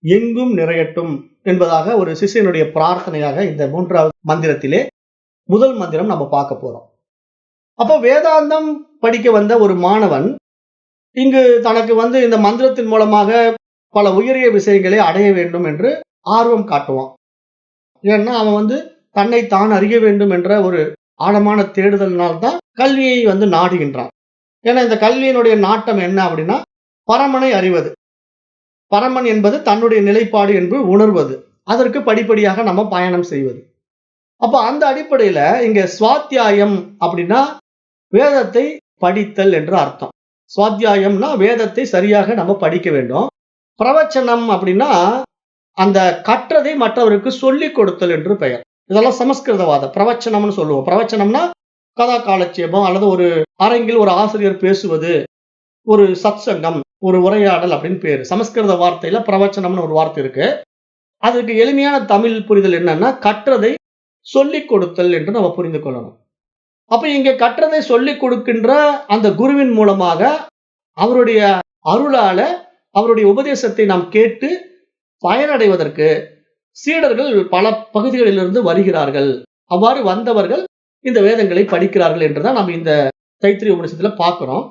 எங்கும் நிறையட்டும் என்பதாக ஒரு சிஷ்யனுடைய பிரார்த்தனையாக இந்த 3வது மந்திரத்திலே முதல் மந்திரம் நம்ம பார்க்க போறோம். அப்போ வேதாந்தம் படிக்க வந்த ஒரு மாணவன் இங்கு தனக்கு வந்து இந்த மந்திரத்தின் மூலமாக பல உயரிய விஷயங்களை அடைய வேண்டும் என்று ஆர்வம் காட்டுவான். ஏன்னா அவன் வந்து தன்னை தான் அறிய வேண்டும் என்ற ஒரு ஆழமான தேடுதலினால்தான் கல்வியை வந்து நாடுகின்றான். ஏன்னா இந்த கல்வியினுடைய நாட்டம் என்ன அப்படின்னா, பரமனை அறிவது. பரமன் என்பது தன்னுடைய நிலைப்பாடு என்று உணர்வது. அதற்கு படிப்படியாக நம்ம பயணம் செய்வது. அப்ப அந்த அடிப்படையில இங்க சுவாத்தியாயம் அப்படின்னா வேதத்தை படித்தல் என்று அர்த்தம். சுவாத்தியாயம்னா வேதத்தை சரியாக நம்ம படிக்க வேண்டும். பிரவச்சனம் அப்படின்னா அந்த கற்றதை மற்றவருக்கு சொல்லிக் கொடுத்தல் என்று பெயர். இதெல்லாம் சமஸ்கிருதவாதம். பிரவச்சனம்னு சொல்லுவோம். பிரவச்சனம்னா கதா காலட்சேபம் அல்லது ஒரு அரங்கில் ஒரு ஆசிரியர் பேசுவது, ஒரு சத்சங்கம், ஒரு உரையாடல் அப்படின்னு பேரு. சமஸ்கிருத வார்த்தையில பிரவச்சனம்னு ஒரு வார்த்தை இருக்கு. அதுக்கு எளிமையான தமிழ் புரிதல் என்னன்னா, கற்றதை சொல்லிக் கொடுத்தல் என்று நம்ம புரிந்து கொள்ளணும். அப்ப இங்க கற்றதை சொல்லிக் கொடுக்கின்ற அந்த குருவின் மூலமாக அவருடைய அருளால அவருடைய உபதேசத்தை நாம் கேட்டு பயனடைவதற்கு சீடர்கள் பல பகுதிகளிலிருந்து வருகிறார்கள். அவ்வாறு வந்தவர்கள் இந்த வேதங்களை படிக்கிறார்கள் என்றுதான் நம்ம இந்த தைத்திரிய உபநிஷத்துல பார்க்கிறோம்.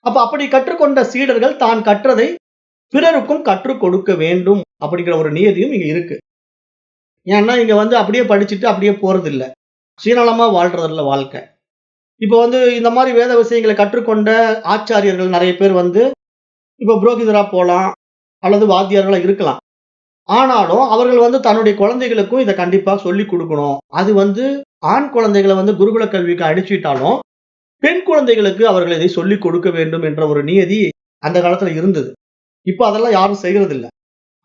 அப்ப அப்படி கற்றுக்கொண்ட சீடர்கள் தான் கற்றதை பிறருக்கும் கற்றுக் கொடுக்க வேண்டும் அப்படிங்கிற ஒரு நியதியும் இங்க இருக்கு. ஏன்னா இங்க அப்படியே படிச்சுட்டு அப்படியே போறது இல்ல. சுயநலமா வாழ்றது இல்ல வாழ்க்கை. இப்ப இந்த மாதிரி வேத விஷயங்களை கற்றுக்கொண்ட ஆச்சாரியர்கள் நிறைய பேர் இப்ப புரோகிதரா போலாம் அல்லது வாத்தியார்களா இருக்கலாம். ஆனாலும் அவர்கள் தன்னுடைய குழந்தைகளுக்கும் இத கண்டிப்பா சொல்லிக் குடுக்கணும். அது ஆண் குழந்தைகள குருகுல கல்விக்கு அனுப்பிச்சிட்டாலும், பெண் குழந்தைகளுக்கு அவர்கள் இதை சொல்லிக் கொடுக்க வேண்டும் என்ற ஒரு நியதி அந்த காலத்துல இருந்தது. இப்ப அதெல்லாம் யாரும் செய்யறதில்ல.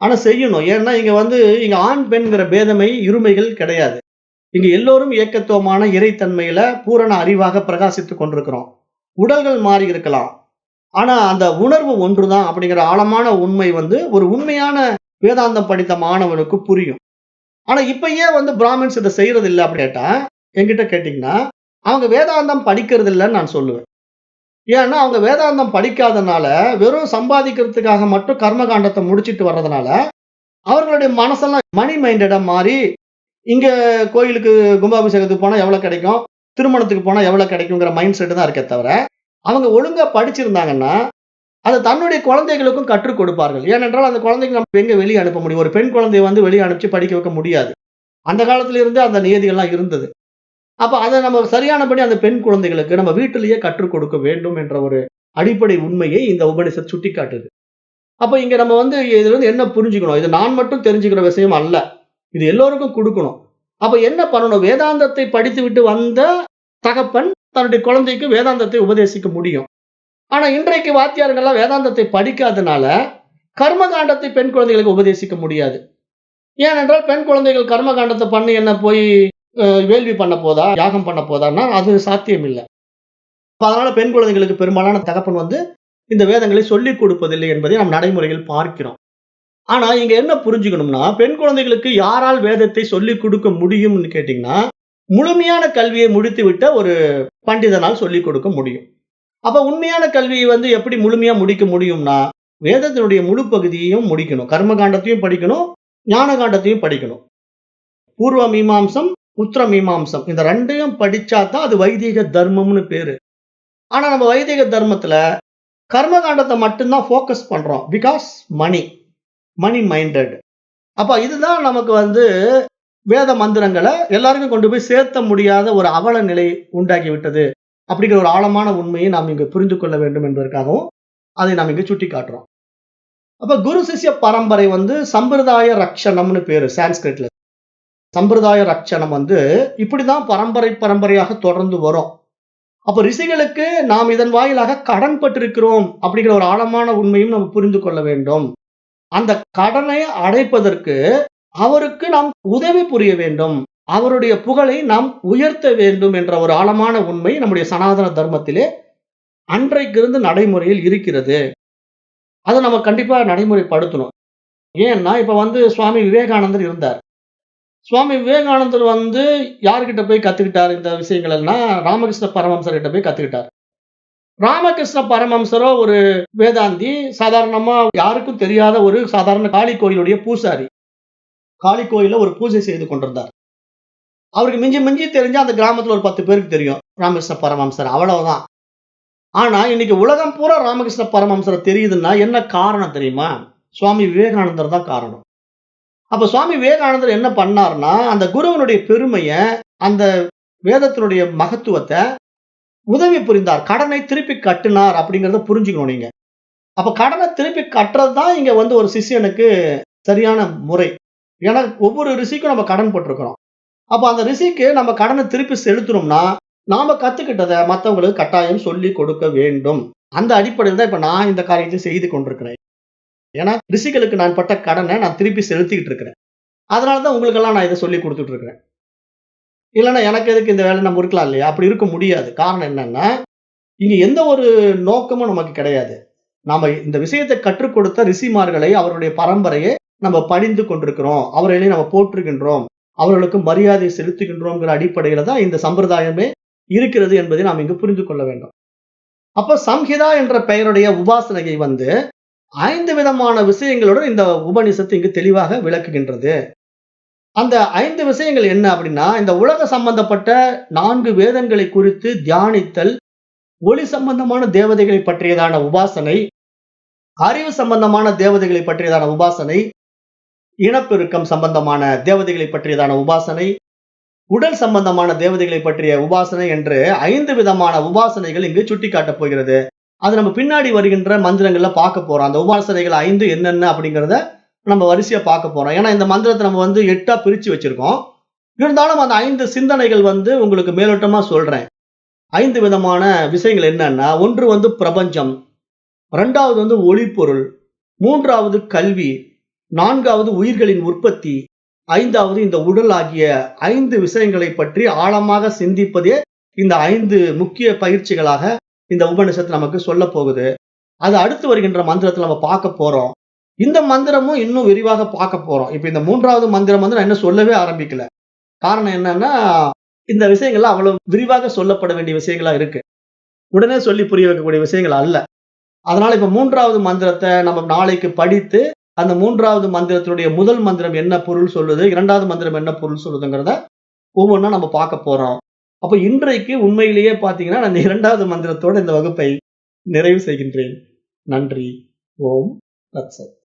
ஆனா செய்யணும். ஏன்னா இங்க ஆண், பெண்ங்கிற பேதமை, இருமைகள் கிடையாது. இங்க எல்லோரும் ஏகத்துவமான இறைத்தன்மையில பூரண அறிவாக பிரகாசித்துக் கொண்டிருக்கிறோம். உடல்கள் மாறி இருக்கலாம். ஆனா அந்த உணர்வு ஒன்றுதான் அப்படிங்கிற ஆழமான உண்மை ஒரு உண்மையான வேதாந்தம் படித்த மாணவனுக்கு புரியும். ஆனா இப்ப ஏன் பிராமின்ஸ் இத செய்யறது இல்ல அப்படின்னு கேட்டா, என்கிட்ட கேட்டீங்கன்னா, அவங்க வேதாந்தம் படிக்கிறது இல்லன்னு நான் சொல்லுவேன். ஏன்னா அவங்க வேதாந்தம் படிக்காதனால, வெறும் சம்பாதிக்கிறதுக்காக மட்டும் கர்மகாண்டத்த முடிச்சிட்டு வர்றதுனால, அவர்களுடைய மனசெல்லாம் மணி மைண்டடா மாறி, இங்க கோயிலுக்கு கும்பாபிஷேகத்துக்கு போனா எவ்வளவு கிடைக்கும்? திருமணத்துக்கு போனா எவ்வளவு கிடைக்குங்கிற மைண்ட் செட் தான் இருக்கே தவிர, அவங்க ஒழுங்கா படிச்சிருந்தாங்கன்னா, அத தன்னுடைய குழந்தைகளுக்கும் கற்றுக் கொடுப்பார்கள். ஏனென்றால் அந்த குழந்தைக்கு நம்ம எங்க வெளிய அனுப்ப முடியும்? ஒரு பெண் குழந்தைய வெளிய அனுப்பிச்சு படிக்க வைக்க முடியாது. அந்த காலத்துல இருந்தே அந்த நியதிகள்லாம் இருந்தது. அப்ப அத நம்ம சரியானபடி அந்த பெண் குழந்தைகளுக்கு நம்ம வீட்டிலேயே கற்றுக் கொடுக்க வேண்டும் என்ற ஒரு அடிப்படை உண்மையை இந்த உபநிஷத் சுட்டிக்காட்டுது. அப்ப இங்க நம்ம இதுலருந்து என்ன புரிஞ்சுக்கணும்? இது நான் மட்டும் தெரிஞ்சுக்கிற விஷயம் அல்ல. இது எல்லோருக்கும் குடுக்கணும். அப்ப என்ன பண்ணணும்? வேதாந்தத்தை படித்துவிட்டு வந்த தகப்பன் தன்னுடைய குழந்தைக்கு வேதாந்தத்தை உபதேசிக்க முடியும். ஆனா இன்றைக்கு வாத்தியார்கள்லாம் வேதாந்தத்தை படிக்காதனால, கர்மகாண்டத்தை பெண் குழந்தைகளுக்கு உபதேசிக்க முடியாது. ஏனென்றால் பெண் குழந்தைகள் கர்மகாண்டத்த பண்ணி என்ன போய் வேள்வி பண்ண போதா? யாகம் பண்ண போதான்னா, அது சாத்தியம் இல்ல. அதனால பெண் குழந்தைகளுக்கு பெரும்பாலான தகப்பன் இந்த வேதங்களை சொல்லிக் கொடுப்பதில்லை என்பதை நாம் நடைமுறையில் பார்க்கிறோம். ஆனா இங்க என்ன புரிஞ்சுக்கணும்னா, பெண் குழந்தைகளுக்கு யாரால் வேதத்தை சொல்லிக் கொடுக்க முடியும்னு கேட்டீங்கன்னா, முழுமையான கல்வியை முடித்துவிட்ட ஒரு பண்டிதனால் சொல்லிக் கொடுக்க முடியும். அப்ப உண்மையான கல்வியை எப்படி முழுமையா முடிக்க முடியும்னா, வேதத்தினுடைய முழு பகுதியையும் முடிக்கணும். கர்மகாண்டத்தையும் படிக்கணும், ஞான காண்டத்தையும் படிக்கணும். பூர்வ மீமாம்சம், உத்தர மீமாம்சம் இந்த 2யும் படிச்சா தான் அது வைதீக தர்மம்னு பேரு. ஆனா நம்ம வைதீக தர்மத்துல கர்மகாண்டத்தை மட்டும் தான் ஃபோக்கஸ் பண்றோம். Because money minded. அப்ப இதுதான் நமக்கு வேத மந்திரங்களை எல்லாருக்கும் கொண்டு போய் சேர்த்த முடியாத ஒரு அவல நிலை உண்டாக்கி விட்டது. அப்படிங்கிற ஒரு ஆழமான உண்மையை நாம் இங்கு புரிந்து கொள்ள வேண்டும் என்பதற்காகவும் அதை நாம் இங்கு சுட்டி காட்டுறோம். அப்ப குரு சிஷ்ய பரம்பரை சம்பிரதாய ரக்ஷணம்னு பேரு சான்ஸ்கிரிட்ல. சம்பிரதாய ரக்ஷணம் இப்படிதான் பரம்பரையாக தொடர்ந்து வரும். அப்ப ரிஷிகளுக்கு நாம் இதன் வாயிலாக கடன் பட்டிருக்கிறோம் அப்படிங்கிற ஒரு ஆழமான உண்மையும் நம்ம புரிந்து கொள்ள வேண்டும். அந்த கடனை அடைப்பதற்கு அவருக்கு நாம் உதவி புரிய வேண்டும். அவருடைய புகழை நாம் உயர்த்த வேண்டும் என்ற ஒரு ஆழமான உண்மை நம்முடைய சனாதன தர்மத்திலே அன்றைக்கிருந்து நடைமுறையில் இருக்கிறது. அதை நம்ம கண்டிப்பா நடைமுறைப்படுத்தணும். ஏன்னா இப்ப சுவாமி விவேகானந்தர் இருந்தார். சுவாமி விவேகானந்தர் யார்கிட்ட போய் கத்துக்கிட்டார் இந்த விஷயங்கள் எல்லாம்? ராமகிருஷ்ண பரமஹம்சர் கிட்ட போய் கத்துக்கிட்டார். ராமகிருஷ்ண பரமஹம்சரோ ஒரு வேதாந்தி, சாதாரணமா யாருக்கும் தெரியாத ஒரு சாதாரண காளி கோயிலுடைய பூசாரி. காளி கோயில ஒரு பூஜை செய்து கொண்டிருந்தார். அவருக்கு மிஞ்சி மிஞ்சி தெரிஞ்ச அந்த கிராமத்துல ஒரு 10 பேருக்கு தெரியும் ராமகிருஷ்ண பரமஹம்சர், அவ்வளவுதான். ஆனா இன்னைக்கு உலகம் பூரா ராமகிருஷ்ண பரமஹம்சர் தெரியுதுன்னா என்ன காரணம் தெரியுமா? சுவாமி விவேகானந்தர் தான் காரணம். அப்ப சுவாமி விவேகானந்தர் என்ன பண்ணார்னா, அந்த குருவனுடைய பெருமைய, அந்த வேதத்தினுடைய மகத்துவத்தை உதவி புரிந்தார். கடனை திருப்பி கட்டினார் அப்படிங்கிறத புரிஞ்சுக்கணும் நீங்க. அப்ப கடனை திருப்பி கட்டுறது தான் இங்க ஒரு சிஷ்யனுக்கு சரியான முறை. ஏன்னா ஒவ்வொரு ரிஷிக்கும் நம்ம கடன் போட்டிருக்கிறோம். அப்ப அந்த ரிஷிக்கு நம்ம கடனை திருப்பி செலுத்தணும்னா, நாம கத்துக்கிட்டத மத்தவங்களுக்கு கட்டாயம் சொல்லிக் கொடுக்க வேண்டும். அந்த அடிப்படையில் தான் இப்ப நான் இந்த காரியத்தை செய்து கொண்டிருக்கிறேன். ஏன்னா ரிஷிகளுக்கு நான் பட்ட கடனை நான் திருப்பி செலுத்திக்கிட்டு இருக்கிறேன். அதனாலதான் உங்களுக்கெல்லாம் நான் இதை சொல்லி கொடுத்துட்டு இருக்கிறேன். இல்லைன்னா எனக்கு எதுக்கு இந்த வேலை நம்ம இருக்கலாம் இல்லையா? அப்படி இருக்க முடியாது. காரணம் என்னன்னா, இங்க எந்த ஒரு நோக்கமும் நமக்கு கிடையாது. நாம இந்த விஷயத்தை கற்றுக் கொடுத்த ரிஷிமார்களை, அவருடைய பரம்பரையை நம்ம பணிந்து கொண்டிருக்கிறோம். அவர்களை நம்ம போற்றுகின்றோம். அவர்களுக்கு மரியாதை செலுத்துகின்றோம்ங்கிற அடிப்படையில தான் இந்த சம்பிரதாயமே இருக்கிறது என்பதை நாம் இங்கு புரிந்து கொள்ள வேண்டும். அப்ப சம்ஹிதா என்ற பெயருடைய உபாசனையை 5 விதமான விஷயங்களுடன் இந்த உபநிஷத்து இங்கு தெளிவாக விளக்குகின்றது. அந்த 5 விஷயங்கள் என்ன அப்படின்னா, இந்த உலக சம்பந்தப்பட்ட 4 வேதங்களை குறித்து தியானித்தல், ஒளி சம்பந்தமான தேவதைகளை பற்றியதான உபாசனை, அறிவு சம்பந்தமான தேவதைகளை பற்றியதான உபாசனை, இனப்பெருக்கம் சம்பந்தமான தேவதைகளை பற்றியதான உபாசனை, உடல் சம்பந்தமான தேவதைகளை பற்றிய உபாசனை என்று 5 விதமான உபாசனைகள் இங்கு சுட்டிக்காட்டப் போகிறது. அது நம்ம பின்னாடி வருகின்ற மந்திரங்கள்ல பார்க்க போறோம். அந்த உபாசனைகள் 5 என்னென்ன அப்படிங்கிறத நம்ம வரிசையா பார்க்க போறோம். ஏன்னா இந்த மந்திரத்தை நம்ம 8ஆ பிரிச்சு வச்சிருக்கோம். இருந்தாலும் அந்த 5 சிந்தனைகள் உங்களுக்கு மேலோட்டமா சொல்றேன். 5 விதமான விஷயங்கள் என்னன்னா, ஒன்று பிரபஞ்சம், 2வது ஒளிப்பொருள், 3வது கல்வி, 4வது உயிர்களின் உற்பத்தி, 5வது இந்த உடல் ஆகிய 5 விஷயங்களை பற்றி ஆழமாக சிந்திப்பதே இந்த 5 முக்கிய பயிற்சிகளாக இந்த உபநிஷத்து நமக்கு சொல்லப் போகுது. அது அடுத்து வருகின்ற மந்திரத்துல நம்ம பார்க்க போறோம். இந்த மந்திரமும் இன்னும் விரிவாக பார்க்க போறோம். இப்ப இந்த 3வது மந்திரம் நான் இன்னும் சொல்லவே ஆரம்பிக்கல. காரணம் என்னன்னா, இந்த விஷயங்கள்லாம் அவ்வளவு விரிவாக சொல்லப்பட வேண்டிய விஷயங்களா இருக்கு. உடனே சொல்லி புரிய வைக்கக்கூடிய விஷயங்கள் அல்ல. அதனால இப்ப 3வது மந்திரத்தை நம்ம நாளைக்கு படித்து, அந்த 3வது மந்திரத்தினுடைய முதல் மந்திரம் என்ன பொருள் சொல்லுது, 2வது மந்திரம் என்ன பொருள் சொல்லுதுங்கிறத ஒவ்வொன்னா நம்ம பார்க்க போறோம். அப்ப இன்றைக்கு உண்மையிலேயே பார்த்தீங்கன்னா, நான் இந்த 2வது மந்திரத்தோட இந்த வகுப்பை நிறைவு செய்கின்றேன். நன்றி. ஓம் தத்சத்.